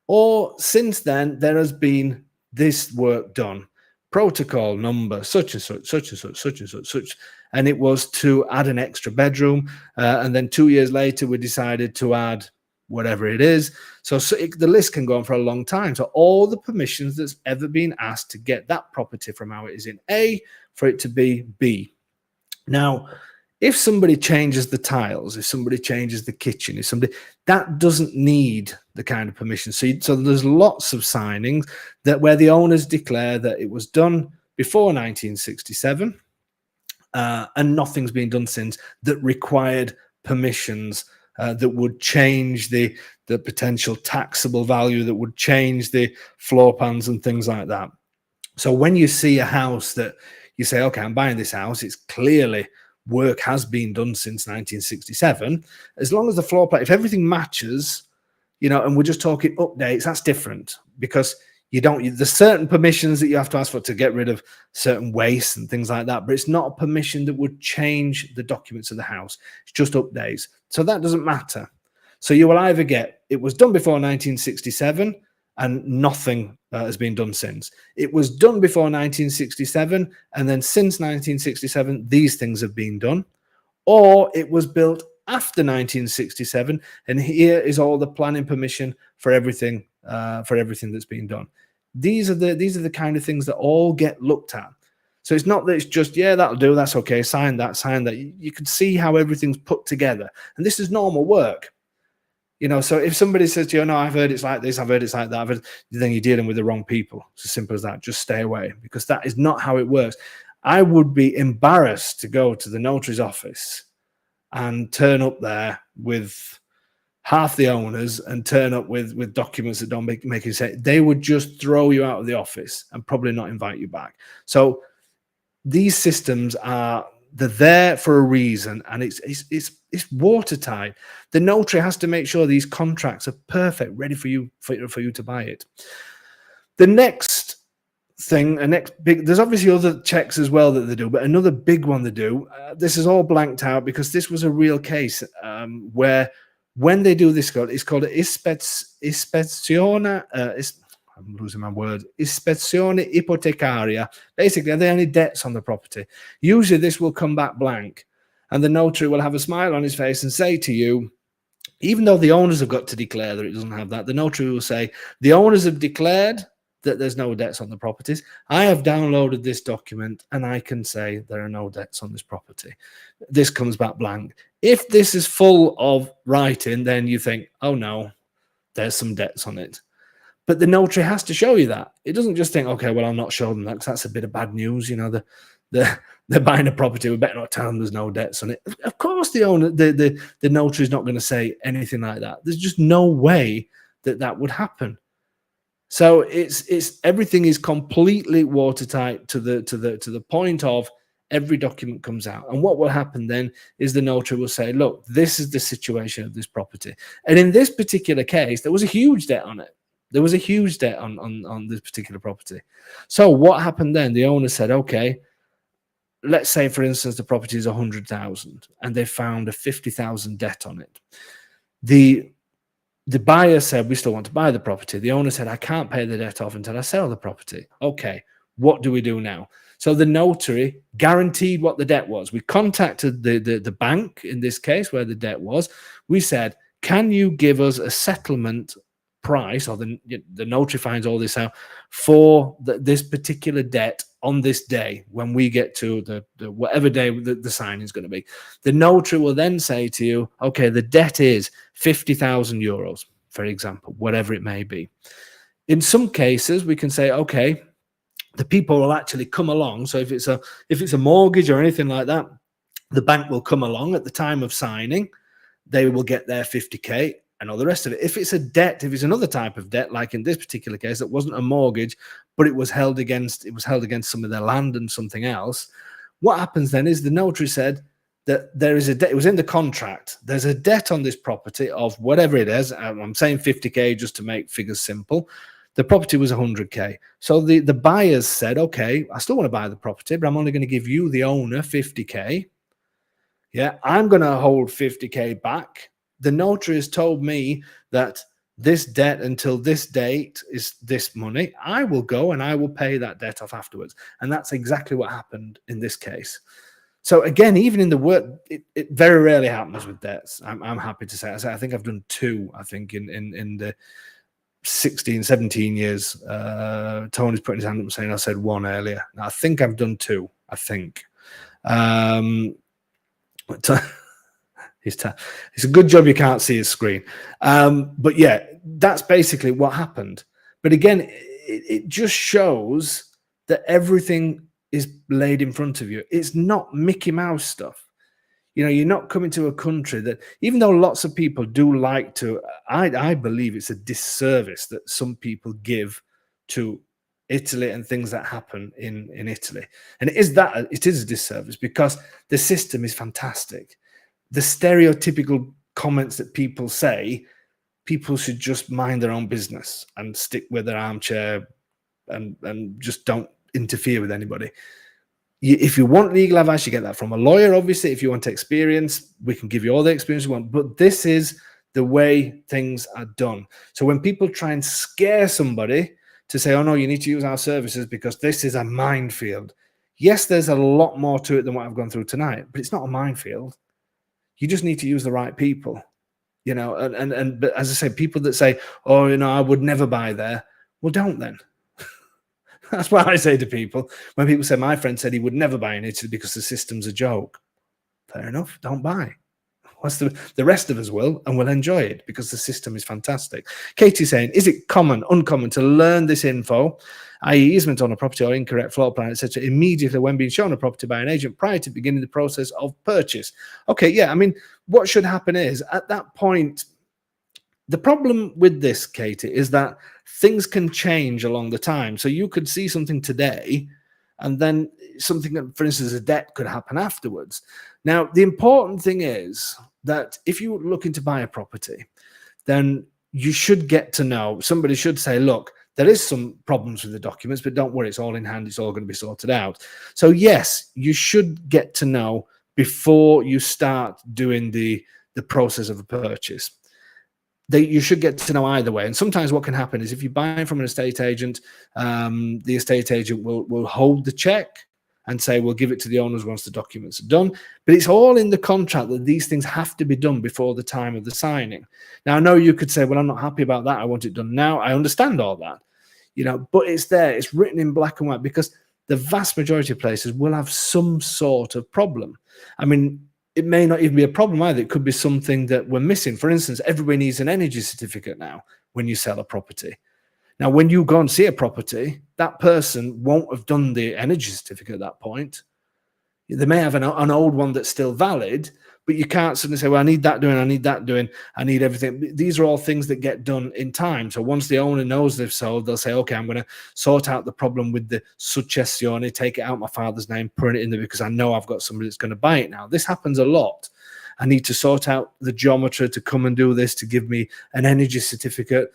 Or since then, there has been this work done, protocol number such and such, such and such, such and such, such, and it was to add an extra bedroom. And then 2 years later, we decided to add whatever it is. The list can go on for a long time. So all the permissions that's ever been asked to get that property from how it is in A for it to be B. Now, if somebody changes the tiles, if somebody changes the kitchen, that doesn't need the kind of permission. So there's lots of signings where the owners declare that it was done before 1967, and nothing's been done since that required permissions that would change the potential taxable value, that would change the floor plans and things like that. So when you see a house that you say, okay, I'm buying this house, it's clearly work has been done since 1967. As long as the floor plan, if everything matches, and we're just talking updates, that's different, because there's certain permissions that you have to ask for to get rid of certain waste and things like that, but it's not a permission that would change the documents of the house. It's just updates. So that doesn't matter. So you will either get, it was done before 1967 and nothing has been done since. It was done before 1967, and then since 1967, these things have been done. Or it was built after 1967, and here is all the planning permission for everything that's been done. These are the kind of things that all get looked at. So it's not that it's just, yeah, that'll do, that's okay, sign that. You can see how everything's put together, and this is normal work. So if somebody says to you, no, I've heard it's like this, I've heard it's like that, then you're dealing with the wrong people. It's as simple as that. Just stay away, because that is not how it works. I would be embarrassed to go to the notary's office and turn up there with half the owners and turn up with documents that don't make any sense. They would just throw you out of the office and probably not invite you back. So these systems they're there for a reason, and it's watertight. The notary has to make sure these contracts are perfect, ready for you to buy it. The next thing, there's obviously other checks as well that they do, but another big one they do, this is all blanked out because this was a real case where when they do this, it's called ispezione, I'm losing my word, ispezione ipotecaria. Basically, are there any debts on the property? Usually this will come back blank, and the notary will have a smile on his face and say to you, even though the owners have got to declare that it doesn't have that, the notary will say, the owners have declared that there's no debts on the properties. I have downloaded this document and I can say there are no debts on this property. This comes back blank. If this is full of writing, then you think, oh no, there's some debts on it. But the notary has to show you that. It doesn't just think, okay, well, I'll not show them that because that's a bit of bad news. They're buying a property. We better not tell them there's no debts on it. Of course, the notary is not going to say anything like that. There's just no way that would happen. So it's everything is completely watertight to the point of every document comes out. And what will happen then is the notary will say, look, this is the situation of this property. And in this particular case, there was a huge debt on it. There was a huge debt on this particular property. So what happened then? The owner said, okay, let's say, for instance, the property is 100,000 and they found a 50,000 debt on it. The buyer said, we still want to buy the property. The owner said, I can't pay the debt off until I sell the property. Okay, what do we do now? So the notary guaranteed what the debt was. We contacted the bank, in this case, where the debt was. We said, can you give us a settlement price, or the notary finds all this out, for this particular debt on this day when we get to the whatever day the signing is going to be. The notary will then say to you, okay, the debt is 50,000 euros, for example, whatever it may be. In some cases, we can say, okay, the people will actually come along. So if it's a mortgage or anything like that, the bank will come along at the time of signing. They will get their 50K and all the rest of it. If it's a debt, if it's another type of debt, like in this particular case, that wasn't a mortgage, but it was held against some of their land and something else. What happens then is the notary said that there is a debt. It was in the contract. There's a debt on this property of whatever it is. I'm saying 50K just to make figures simple. The property was 100K. So the buyers said, okay, I still want to buy the property, but I'm only going to give you, the owner, 50K. Yeah, I'm going to hold 50K back. The notary has told me that this debt until this date is this money. I will go and I will pay that debt off afterwards. And that's exactly what happened in this case. So again, even in the work, it very rarely happens with debts. I'm happy to say. I think I've done two, I think, in the 16, 17 years. Tony's putting his hand up and saying I said one earlier. I think I've done two, I think. It's a good job you can't see his screen. But yeah, that's basically what happened. But again, it just shows that everything is laid in front of you. It's not Mickey Mouse stuff. You know, you're not coming to a country that, even though lots of people do like to, I believe it's a disservice that some people give to Italy and things that happen in Italy. And it is a disservice, because the system is fantastic. The stereotypical comments that people say, people should just mind their own business and stick with their armchair and just don't interfere with anybody. If you want legal advice, you get that from a lawyer, obviously. If you want experience, we can give you all the experience you want. But this is the way things are done. So when people try and scare somebody to say, oh, no, you need to use our services because this is a minefield. Yes, there's a lot more to it than what I've gone through tonight, but it's not a minefield. You just need to use the right people, you know, but as I say, people that say, oh, you know, I would never buy there. Well, don't then. That's what I say to people. When people say, my friend said he would never buy in Italy because the system's a joke. Fair enough. Don't buy. The rest of us will, and we'll enjoy it because the system is fantastic. Katie's saying, is it uncommon to learn this info, i.e. easement on a property or incorrect floor plan, etc., immediately when being shown a property by an agent prior to beginning the process of purchase? Okay, yeah, I mean, what should happen is, at that point, the problem with this, Katie, is that things can change along the time. So you could see something today, and then something, for instance, a debt could happen afterwards. Now, the important thing is that if you're looking to buy a property, then you should get to know, somebody should say, look, there is some problems with the documents, but don't worry, it's all in hand, it's all going to be sorted out. So yes, you should get to know before you start doing the process of a purchase. You should get to know either way. And sometimes what can happen is, if you buy from an estate agent, the estate agent will hold the check and say, we'll give it to the owners once the documents are done. But it's all in the contract that these things have to be done before the time of the signing. Now, I know you could say, well, I'm not happy about that, I want it done now. I understand all that, you know, but it's there, it's written in black and white, because the vast majority of places will have some sort of problem. I mean, it may not even be a problem either. It could be something that we're missing. For instance, everybody needs an energy certificate now when you sell a property. Now, when you go and see a property, that person won't have done the energy certificate at that point. They may have an old one that's still valid, but you can't suddenly say, well, I need that doing, I need that doing, I need everything. These are all things that get done in time. So once the owner knows they've sold, they'll say, okay, I'm going to sort out the problem with the successione, take it out my father's name, put it in there because I know I've got somebody that's going to buy it now. This happens a lot. I need to sort out the geometry to come and do this, to give me an energy certificate,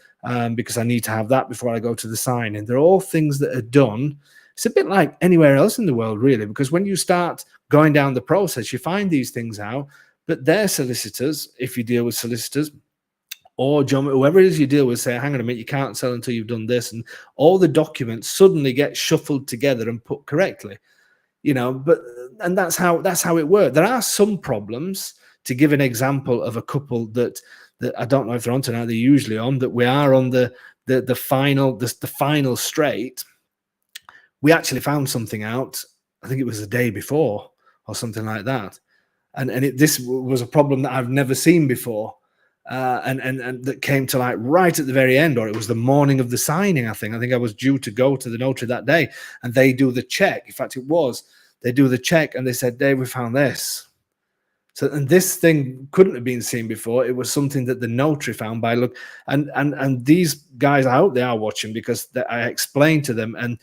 because I need to have that before I go to the signing. They're all things that are done. It's a bit like anywhere else in the world, really, because when you start going down the process, you find these things out, but their solicitors, if you deal with solicitors, or whoever it is you deal with, say, hang on a minute, you can't sell until you've done this, and all the documents suddenly get shuffled together and put correctly, you know. And that's how it works. There are some problems. To give an example of a couple that I don't know if they're on tonight, they're usually on, that we are on the final straight. We actually found something out, I think it was the day before or something like that. And this was a problem that I've never seen before. And that came to light right at the very end, or it was the morning of the signing, I think. I was due to go to the notary that day, and they do the check. In fact, they do the check, and they said, Dave, we found this. So, and this thing couldn't have been seen before. It was something that the notary found by look. And these guys, I hope they are watching, because I explained to them, and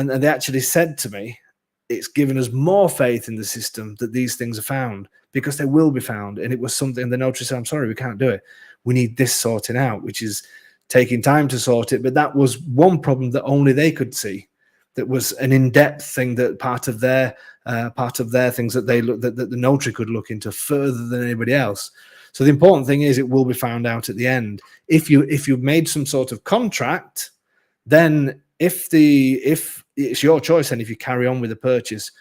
they actually said to me, it's given us more faith in the system that these things are found, because they will be found. And it was something the notary said, I'm sorry, we can't do it. We need this sorting out, which is taking time to sort it. But that was one problem that only they could see. That was an in-depth thing, that part of their things that they look, that the notary could look into further than anybody else. So the important thing is it will be found out at the end. If you've made some sort of contract, then if it's your choice, and if you carry on with the purchase.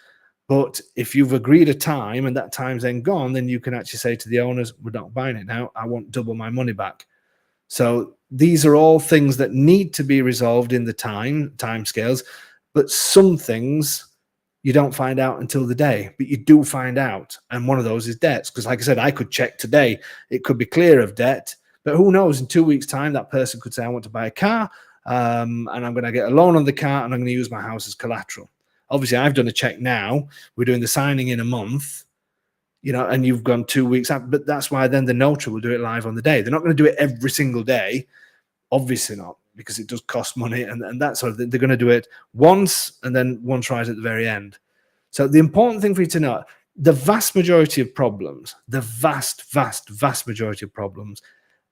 But if you've agreed a time and that time's then gone, then you can actually say to the owners, we're not buying it now. I want double my money back. So these are all things that need to be resolved in the time scales. But some things you don't find out until the day, but you do find out. And one of those is debts. Because like I said, I could check today. It could be clear of debt. But who knows, in 2 weeks' time, that person could say, I want to buy a car, and I'm going to get a loan on the car, and I'm going to use my house as collateral. Obviously, I've done a check now. We're doing the signing in a month, and you've gone 2 weeks out. But that's why then the notary will do it live on the day. They're not going to do it every single day. Obviously not, because it does cost money, and that sort of thing. They're going to do it once, and then once right at the very end. So the important thing for you to know, the vast majority of problems, the vast majority of problems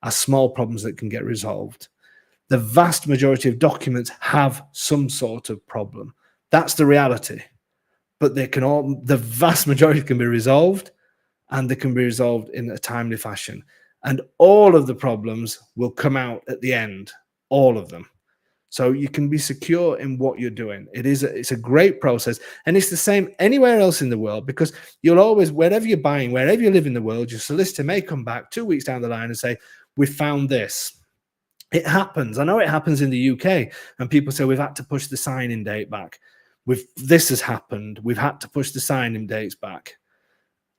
are small problems that can get resolved. The vast majority of documents have some sort of problem. That's the reality. But the vast majority can be resolved, and they can be resolved in a timely fashion. And all of the problems will come out at the end, all of them. So you can be secure in what you're doing. It's a great process, and it's the same anywhere else in the world, because you'll always, wherever you're buying, wherever you live in the world, your solicitor may come back 2 weeks down the line and say, we found this. It happens. I know it happens in the UK, and people say we've had to push the signing date back. This has happened. We've had to push the signing dates back.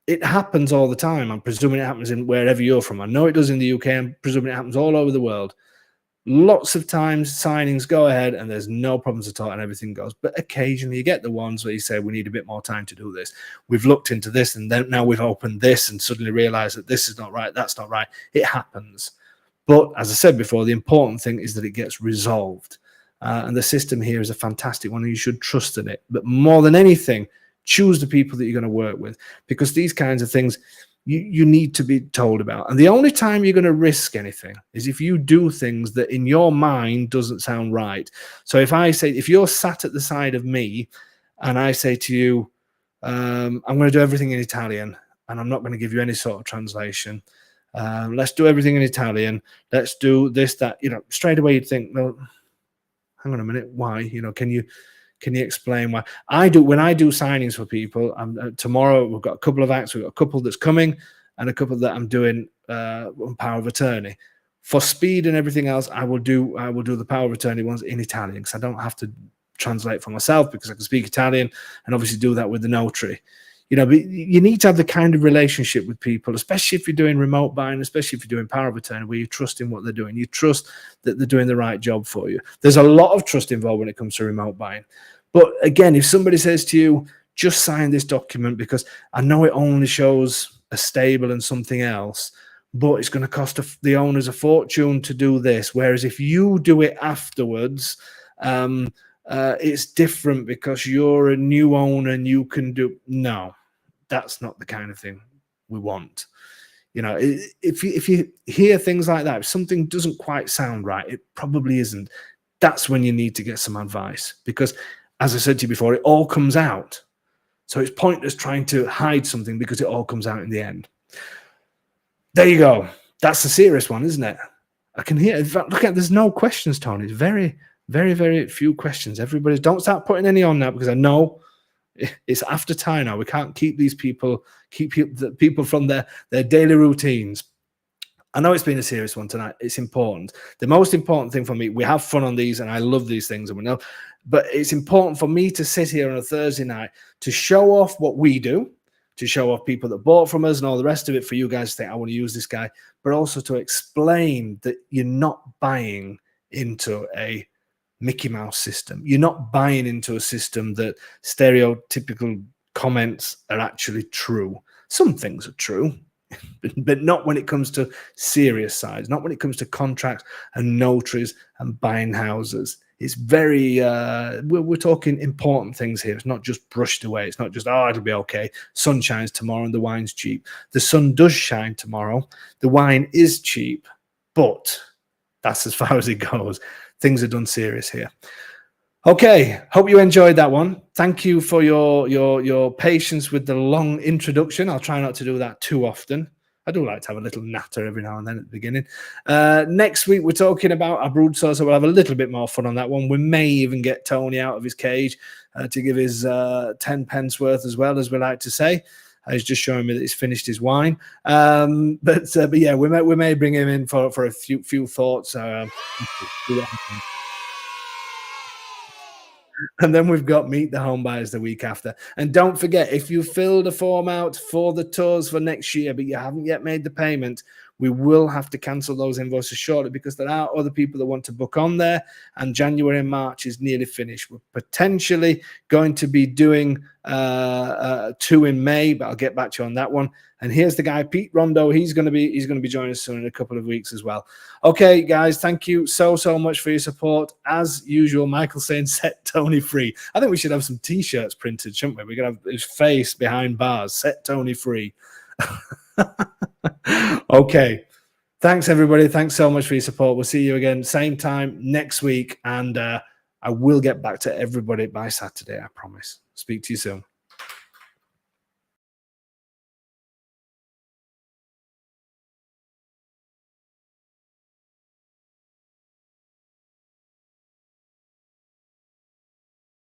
It happens all the time. I'm presuming it happens in wherever you're from. I know it does in the UK. I'm presuming it happens all over the world. Lots of times signings go ahead and there's no problems at all and everything goes. But occasionally you get the ones where you say, we need a bit more time to do this. We've looked into this, and then now we've opened this and suddenly realized that this is not right. That's not right. It happens. But as I said before, the important thing is that it gets resolved. And the system here is a fantastic one, and you should trust in it. But more than anything, choose the people that you're going to work with, because these kinds of things you need to be told about. And the only time you're going to risk anything is if you do things that in your mind doesn't sound right. So if you're sat at the side of me and I say to you, I'm going to do everything in Italian and I'm not going to give you any sort of translation. Let's do everything in Italian. Let's do this, that, straight away you'd think, well, hang on a minute, why? Can you explain why? When I do signings for people, tomorrow we've got a couple of acts. We've got a couple that's coming and a couple that I'm doing on power of attorney. For speed and everything else, I will do the power of attorney ones in Italian, because I don't have to translate for myself, because I can speak Italian and obviously do that with the notary. But you need to have the kind of relationship with people, especially if you're doing remote buying, especially if you're doing power of attorney, where you trust in what they're doing. You trust that they're doing the right job for you. There's a lot of trust involved when it comes to remote buying. But again, if somebody says to you, just sign this document because I know it only shows a stable and something else, but it's going to cost the owners a fortune to do this. Whereas if you do it afterwards, it's different because you're a new owner and you can do. No, that's not the kind of thing we want. If you hear things like that, if something doesn't quite sound right, it probably isn't. That's when you need to get some advice, because as I said to you before, it all comes out. So it's pointless trying to hide something, because it all comes out in the end. There you go. That's the serious one, isn't it? I can hear. In fact, look at, there's no questions, Tony. It's very, very, very few questions. Everybody, don't start putting any on now, because I know it's after time now. We can't keep the people from their daily routines. I know it's been a serious one tonight. It's important. The most important thing for me, we have fun on these, and I love these things, and we know. But it's important for me to sit here on a Thursday night to show off what we do, to show off people that bought from us and all the rest of it, for you guys to think, I want to use this guy, but also to explain that you're not buying into a Mickey Mouse system. You're not buying into a system that stereotypical comments are actually true. Some things are true, but not when it comes to serious sides, not when it comes to contracts and notaries and buying houses. It's very, we're talking important things here. It's not just brushed away. It's not just, oh, it'll be okay. Sun shines tomorrow and the wine's cheap. The sun does shine tomorrow. The wine is cheap, but that's as far as it goes. Things are done serious here. Okay, hope you enjoyed that one. Thank you for your patience with the long introduction. I'll try not to do that too often. I do like to have a little natter every now and then at the beginning. Next week, we're talking about our brood source, so we'll have a little bit more fun on that one. We may even get Tony out of his cage to give his 10 pence worth as well, as we like to say. He's just showing me that he's finished his wine. But yeah, we may bring him in for a few thoughts. And then we've got Meet the Home Buyers the week after. And don't forget, if you filled a form out for the tours for next year, but you haven't yet made the payment, we will have to cancel those invoices shortly because there are other people that want to book on there, and January and March is nearly finished. We're potentially going to be doing 2 in May, but I'll get back to you on that one. And here's the guy, Pete Rondo. He's going to be joining us soon in a couple of weeks as well. Okay, guys, thank you so much for your support. As usual, Michael saying set Tony free. I think we should have some T-shirts printed, shouldn't we? We're going to have his face behind bars. Set Tony free. Okay. Thanks, everybody. Thanks so much for your support. We'll see you again same time next week. And I will get back to everybody by Saturday, I promise. Speak to you soon.